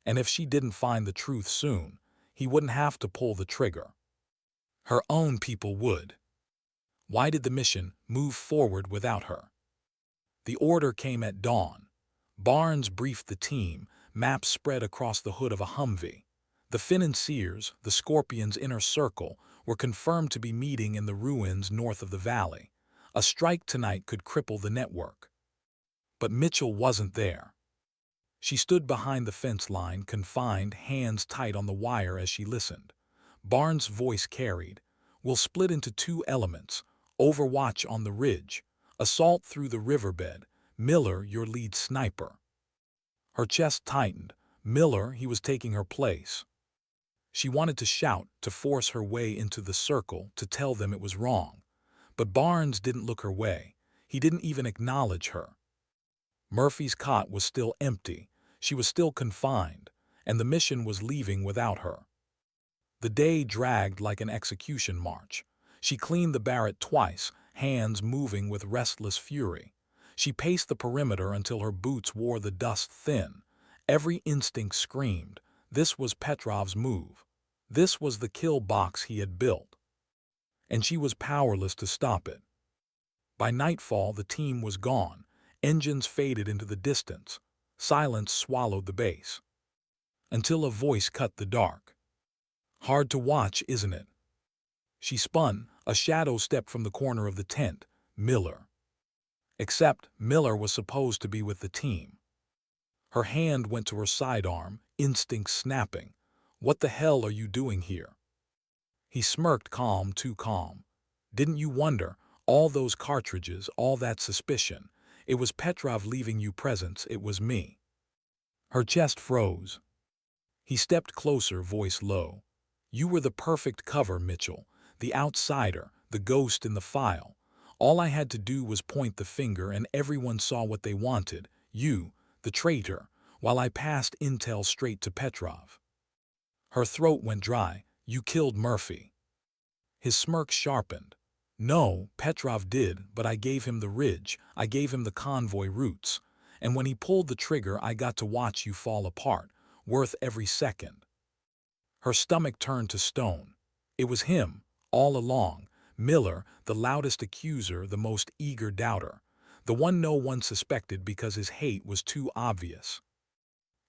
And if she didn't find the truth soon, he wouldn't have to pull the trigger. Her own people would. Why did the mission move forward without her? The order came at dawn. Barnes briefed the team, maps spread across the hood of a Humvee. The financiers, the Scorpion's inner circle, were confirmed to be meeting in the ruins north of the valley. A strike tonight could cripple the network. But Mitchell wasn't there. She stood behind the fence line, confined, hands tight on the wire as she listened. Barnes' voice carried, We'll split into two elements. Overwatch on the ridge. Assault through the riverbed. Miller, your lead sniper. Her chest tightened. Miller, he was taking her place. She wanted to shout, to force her way into the circle, to tell them it was wrong. But Barnes didn't look her way. He didn't even acknowledge her. Murphy's cot was still empty. She was still confined, and the mission was leaving without her. The day dragged like an execution march. She cleaned the Barrett twice, hands moving with restless fury. She paced the perimeter until her boots wore the dust thin. Every instinct screamed, this was Petrov's move. This was the kill box he had built. And she was powerless to stop it. By nightfall, the team was gone. Engines faded into the distance. Silence swallowed the base. Until a voice cut the dark. Hard to watch, isn't it? She spun. A shadow stepped from the corner of the tent. Miller. Except Miller was supposed to be with the team. Her hand went to her sidearm, instinct snapping. What the hell are you doing here? He smirked, calm, too calm. Didn't you wonder? All those cartridges, all that suspicion. It was Petrov leaving you presents, it was me. Her chest froze. He stepped closer, voice low. You were the perfect cover, Mitchell. The outsider, the ghost in the file. All I had to do was point the finger and everyone saw what they wanted. You, the traitor, while I passed intel straight to Petrov. Her throat went dry. You killed Murphy. His smirk sharpened. No, Petrov did, but I gave him the ridge. I gave him the convoy routes. And when he pulled the trigger, I got to watch you fall apart, worth every second. Her stomach turned to stone. It was him, all along. Miller, the loudest accuser, the most eager doubter. The one no one suspected because his hate was too obvious.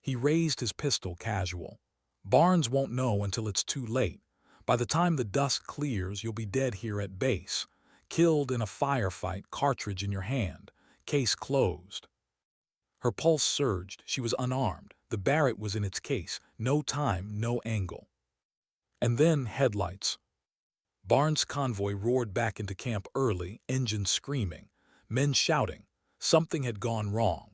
He raised his pistol casual. Barnes won't know until it's too late. By the time the dust clears, you'll be dead here at base. Killed in a firefight, cartridge in your hand. Case closed. Her pulse surged. She was unarmed. The Barrett was in its case. No time, no angle. And then headlights. Barnes' convoy roared back into camp early, engines screaming, men shouting. Something had gone wrong.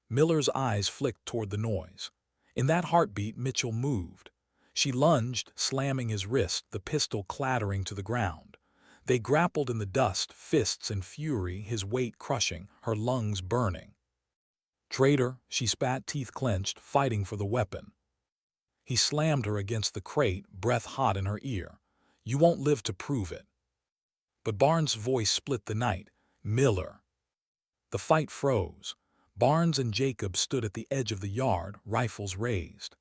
Miller's eyes flicked toward the noise. In that heartbeat, Mitchell moved. She lunged, slamming his wrist, the pistol clattering to the ground. They grappled in the dust, fists in fury, his weight crushing, her lungs burning. Traitor, she spat, teeth clenched, fighting for the weapon. He slammed her against the crate, breath hot in her ear. You won't live to prove it. But Barnes' voice split the night. Miller. The fight froze. Barnes and Jacob stood at the edge of the yard, rifles raised.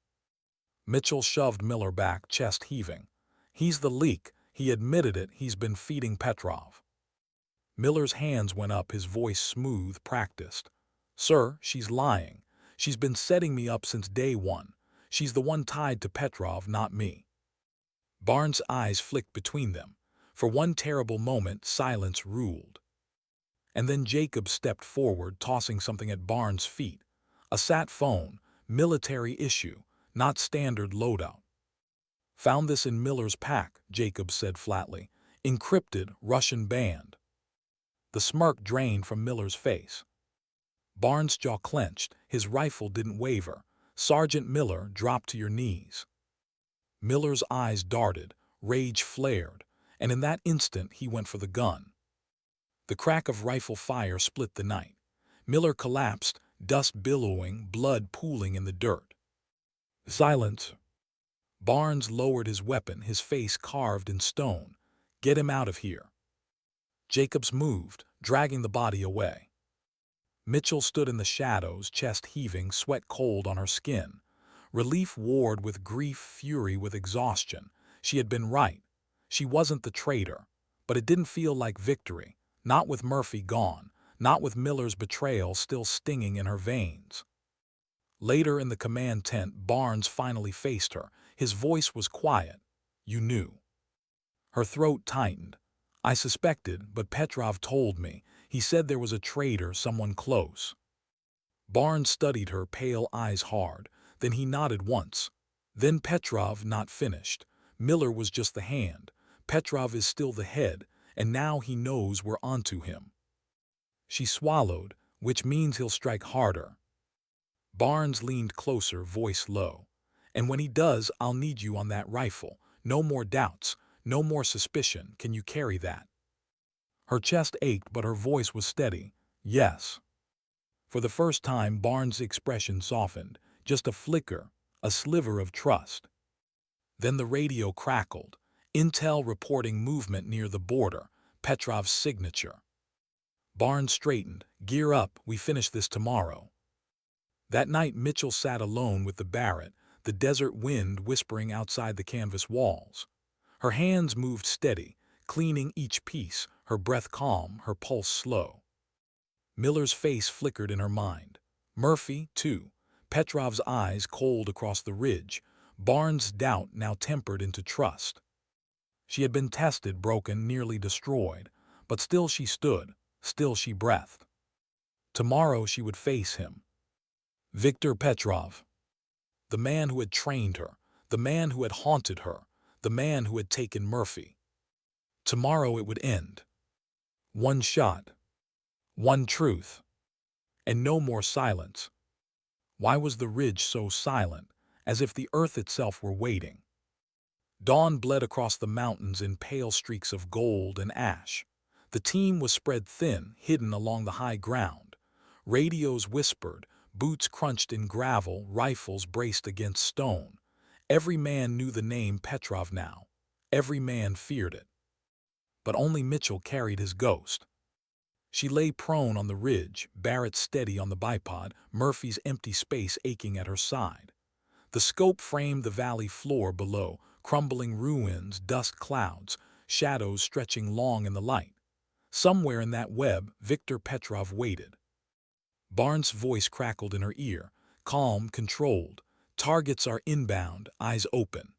Mitchell shoved Miller back, chest heaving. He's the leak. He admitted it. He's been feeding Petrov. Miller's hands went up, his voice smooth, practiced. Sir, she's lying. She's been setting me up since day one. She's the one tied to Petrov, not me. Barnes' eyes flicked between them. For one terrible moment, silence ruled. And then Jacob stepped forward, tossing something at Barnes' feet. A sat phone, military issue, not standard loadout. Found this in Miller's pack, Jacob said flatly. Encrypted, Russian banned. The smirk drained from Miller's face. Barnes' jaw clenched, his rifle didn't waver. Sergeant Miller, drop to your knees. Miller's eyes darted, rage flared, and in that instant he went for the gun. The crack of rifle fire split the night. Miller collapsed, dust billowing, blood pooling in the dirt. Silence. Barnes lowered his weapon, his face carved in stone. Get him out of here. Jacobs moved, dragging the body away. Mitchell stood in the shadows, chest heaving, sweat cold on her skin. Relief warred with grief, fury with exhaustion. She had been right. She wasn't the traitor. But it didn't feel like victory. Not with Murphy gone. Not with Miller's betrayal still stinging in her veins. Later in the command tent, Barnes finally faced her. His voice was quiet. You knew. Her throat tightened. I suspected, but Petrov told me. He said there was a traitor, someone close. Barnes studied her, pale eyes hard. Then he nodded once. Then Petrov not finished. Miller was just the hand. Petrov is still the head, and now he knows we're onto him. She swallowed, which means he'll strike harder. Barnes leaned closer, voice low. And when he does, I'll need you on that rifle. No more doubts, no more suspicion. Can you carry that? Her chest ached, but her voice was steady. Yes. For the first time, Barnes' expression softened. Just a flicker, a sliver of trust. Then the radio crackled. Intel reporting movement near the border. Petrov's signature. Barnes straightened. Gear up, we finish this tomorrow. That night Mitchell sat alone with the Barrett, the desert wind whispering outside the canvas walls. Her hands moved steady, cleaning each piece, her breath calm, her pulse slow. Miller's face flickered in her mind. Murphy, too. Petrov's eyes cold across the ridge. Barnes' doubt now tempered into trust. She had been tested, broken, nearly destroyed, but still she stood, still she breathed. Tomorrow she would face him. Viktor Petrov. The man who had trained her, the man who had haunted her, the man who had taken Murphy. Tomorrow it would end. One shot. One truth. And no more silence. Why was the ridge so silent, as if the earth itself were waiting? Dawn bled across the mountains in pale streaks of gold and ash. The team was spread thin, hidden along the high ground. Radios whispered, boots crunched in gravel, rifles braced against stone. Every man knew the name Petrov now. Every man feared it. But only Mitchell carried his ghost. She lay prone on the ridge, Barrett steady on the bipod, Murphy's empty space aching at her side. The scope framed the valley floor below, crumbling ruins, dust clouds, shadows stretching long in the light. Somewhere in that web, Viktor Petrov waited. Barnes' voice crackled in her ear, calm, controlled. Targets are inbound, eyes open.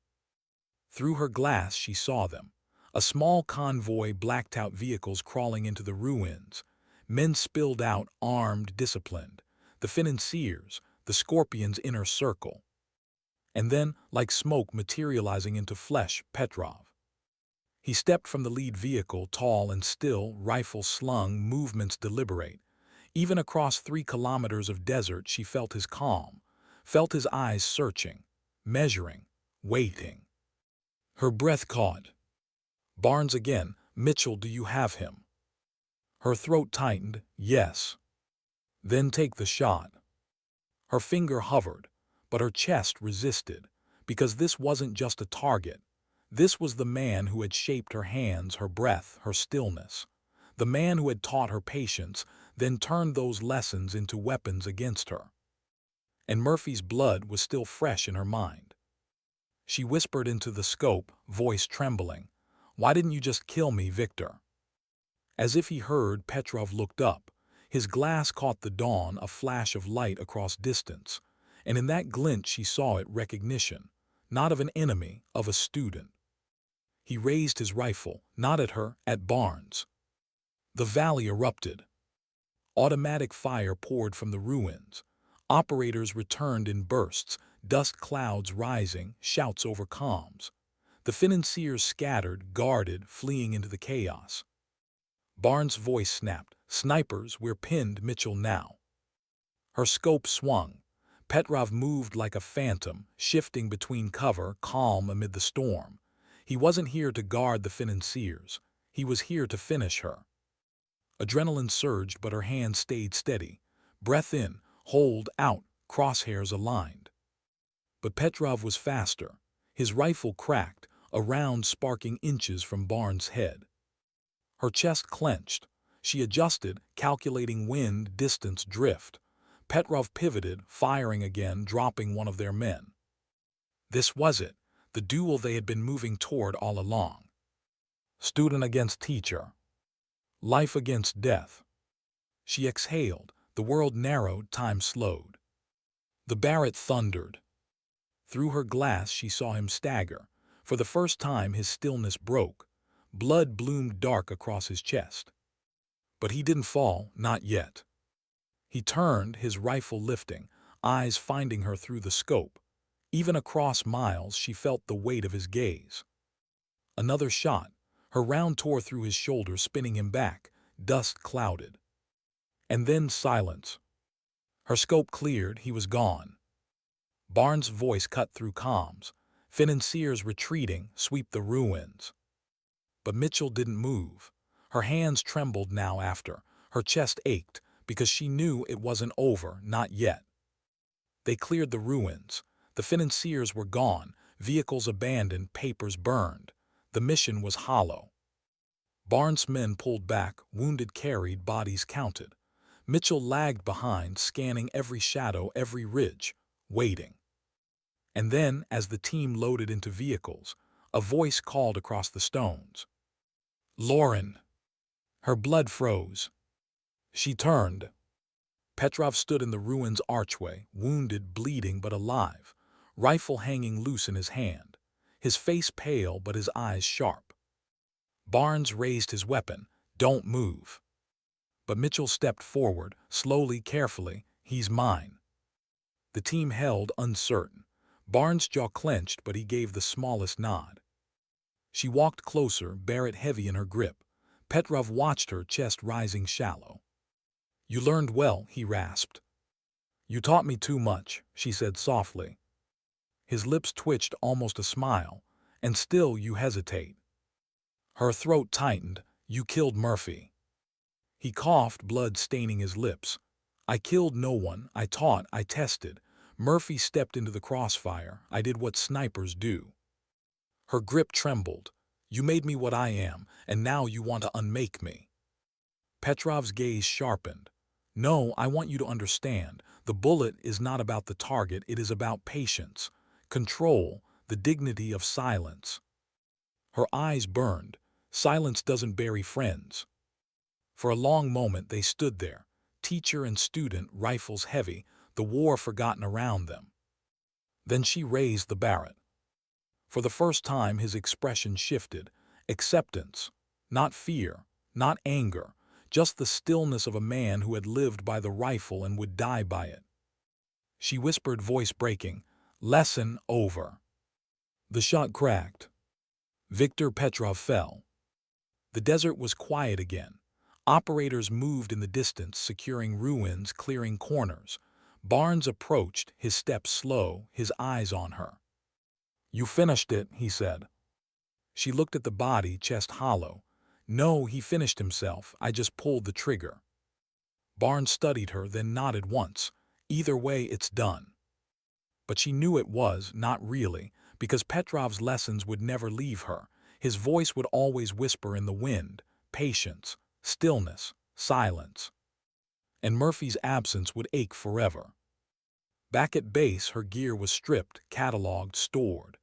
Through her glass she saw them. A small convoy, blacked-out vehicles crawling into the ruins. Men spilled out, armed, disciplined. The financiers, the Scorpion's inner circle. And then, like smoke materializing into flesh, Petrov. He stepped from the lead vehicle, tall and still, rifle slung, movements deliberate. Even across 3 kilometers of desert she felt his calm, felt his eyes searching, measuring, waiting. Her breath caught. Barnes again. Mitchell, do you have him? Her throat tightened. Yes. Then take the shot. Her finger hovered, but her chest resisted, because this wasn't just a target. This was the man who had shaped her hands, her breath, her stillness. The man who had taught her patience, then turned those lessons into weapons against her. And Murphy's blood was still fresh in her mind. She whispered into the scope, voice trembling, "Why didn't you just kill me, Victor?" As if he heard, Petrov looked up. His glass caught the dawn, a flash of light across distance, and in that glint she saw it recognition, not of an enemy, of a student. He raised his rifle, not at her, at Barnes. The valley erupted. Automatic fire poured from the ruins. Operators returned in bursts, dust clouds rising, shouts over comms. The financiers scattered, guarded, fleeing into the chaos. Barnes' voice snapped, "Snipers, we're pinned, Mitchell now." Her scope swung. Petrov moved like a phantom, shifting between cover, calm amid the storm. He wasn't here to guard the financiers. He was here to finish her. Adrenaline surged, but her hand stayed steady. Breath in, hold out, crosshairs aligned. But Petrov was faster. His rifle cracked, a round sparking inches from Barnes' head. Her chest clenched. She adjusted, calculating wind, distance, drift. Petrov pivoted, firing again, dropping one of their men. This was it, the duel they had been moving toward all along. Student against teacher. Life against death. She exhaled. The world narrowed, time slowed. The Barrett thundered. Through her glass she saw him stagger. For the first time his stillness broke. Blood bloomed dark across his chest. But he didn't fall, not yet. He turned, his rifle lifting, eyes finding her through the scope. Even across miles she felt the weight of his gaze. Another shot. Her round tore through his shoulder, spinning him back. Dust clouded. And then silence. Her scope cleared, he was gone. Barnes' voice cut through comms. Financiers retreating, sweep the ruins. But Mitchell didn't move. Her hands trembled now after. Her chest ached, because she knew it wasn't over, not yet. They cleared the ruins. The financiers were gone, vehicles abandoned, papers burned. The mission was hollow. Barnes' men pulled back, wounded carried, bodies counted. Mitchell lagged behind, scanning every shadow, every ridge, waiting. And then, as the team loaded into vehicles, a voice called across the stones. "Lauren!" Her blood froze. She turned. Petrov stood in the ruins' archway, wounded, bleeding, but alive, rifle hanging loose in his hand, his face pale but his eyes sharp. Barnes raised his weapon. "Don't move." But Mitchell stepped forward, slowly, carefully. "He's mine." The team held, uncertain. Barnes' jaw clenched, but he gave the smallest nod. She walked closer, Barrett heavy in her grip. Petrov watched her, chest rising shallow. "You learned well," he rasped. "You taught me too much," she said softly. His lips twitched, almost a smile. "And still you hesitate." Her throat tightened. "You killed Murphy." He coughed, blood staining his lips. "I killed no one. I taught, I tested. Murphy stepped into the crossfire. I did what snipers do." Her grip trembled. "You made me what I am, and now you want to unmake me." Petrov's gaze sharpened. "No, I want you to understand. The bullet is not about the target, it is about patience, control, the dignity of silence." Her eyes burned. Silence doesn't bury friends. For a long moment they stood there, teacher and student, rifles heavy, the war forgotten around them. Then she raised the Barrett. For the first time his expression shifted. Acceptance. Not fear, not anger, just the stillness of a man who had lived by the rifle and would die by it. She whispered, voice breaking, "Lesson over." The shot cracked. Viktor Petrov fell. The desert was quiet again. Operators moved in the distance, securing ruins, clearing corners. Barnes approached, his steps slow, his eyes on her. "You finished it," he said. She looked at the body, chest hollow. "No, he finished himself. I just pulled the trigger." Barnes studied her, then nodded once. Either way, it's done. But she knew it was, not really, because Petrov's lessons would never leave her. His voice would always whisper in the wind, patience, stillness, silence. And Murphy's absence would ache forever. Back at base, her gear was stripped, catalogued, stored.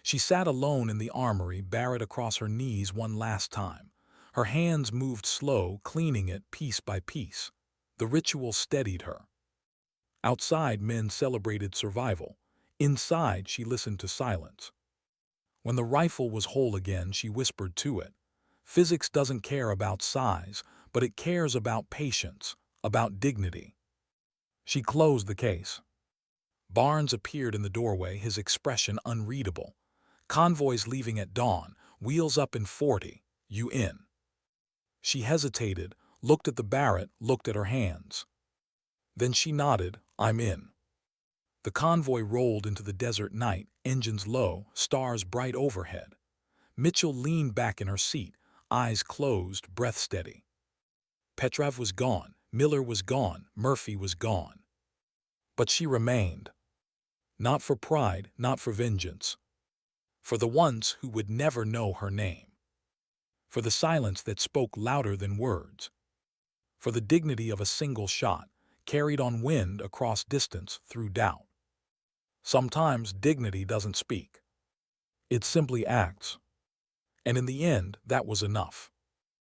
She sat alone in the armory, Barrett across her knees one last time. Her hands moved slow, cleaning it piece by piece. The ritual steadied her. Outside, men celebrated survival. Inside, she listened to silence. When the rifle was whole again, she whispered to it. Physics doesn't care about size, but it cares about patience, about dignity. She closed the case. Barnes appeared in the doorway, his expression unreadable. Convoys leaving at dawn, wheels up in 40, you in. She hesitated, looked at the Barrett, looked at her hands. Then she nodded, I'm in. The convoy rolled into the desert night, engines low, stars bright overhead. Mitchell leaned back in her seat, eyes closed, breath steady. Petrov was gone, Miller was gone, Murphy was gone. But she remained. Not for pride, not for vengeance. For the ones who would never know her name. For the silence that spoke louder than words. For the dignity of a single shot, carried on wind across distance through doubt. Sometimes dignity doesn't speak. It simply acts. And in the end, that was enough.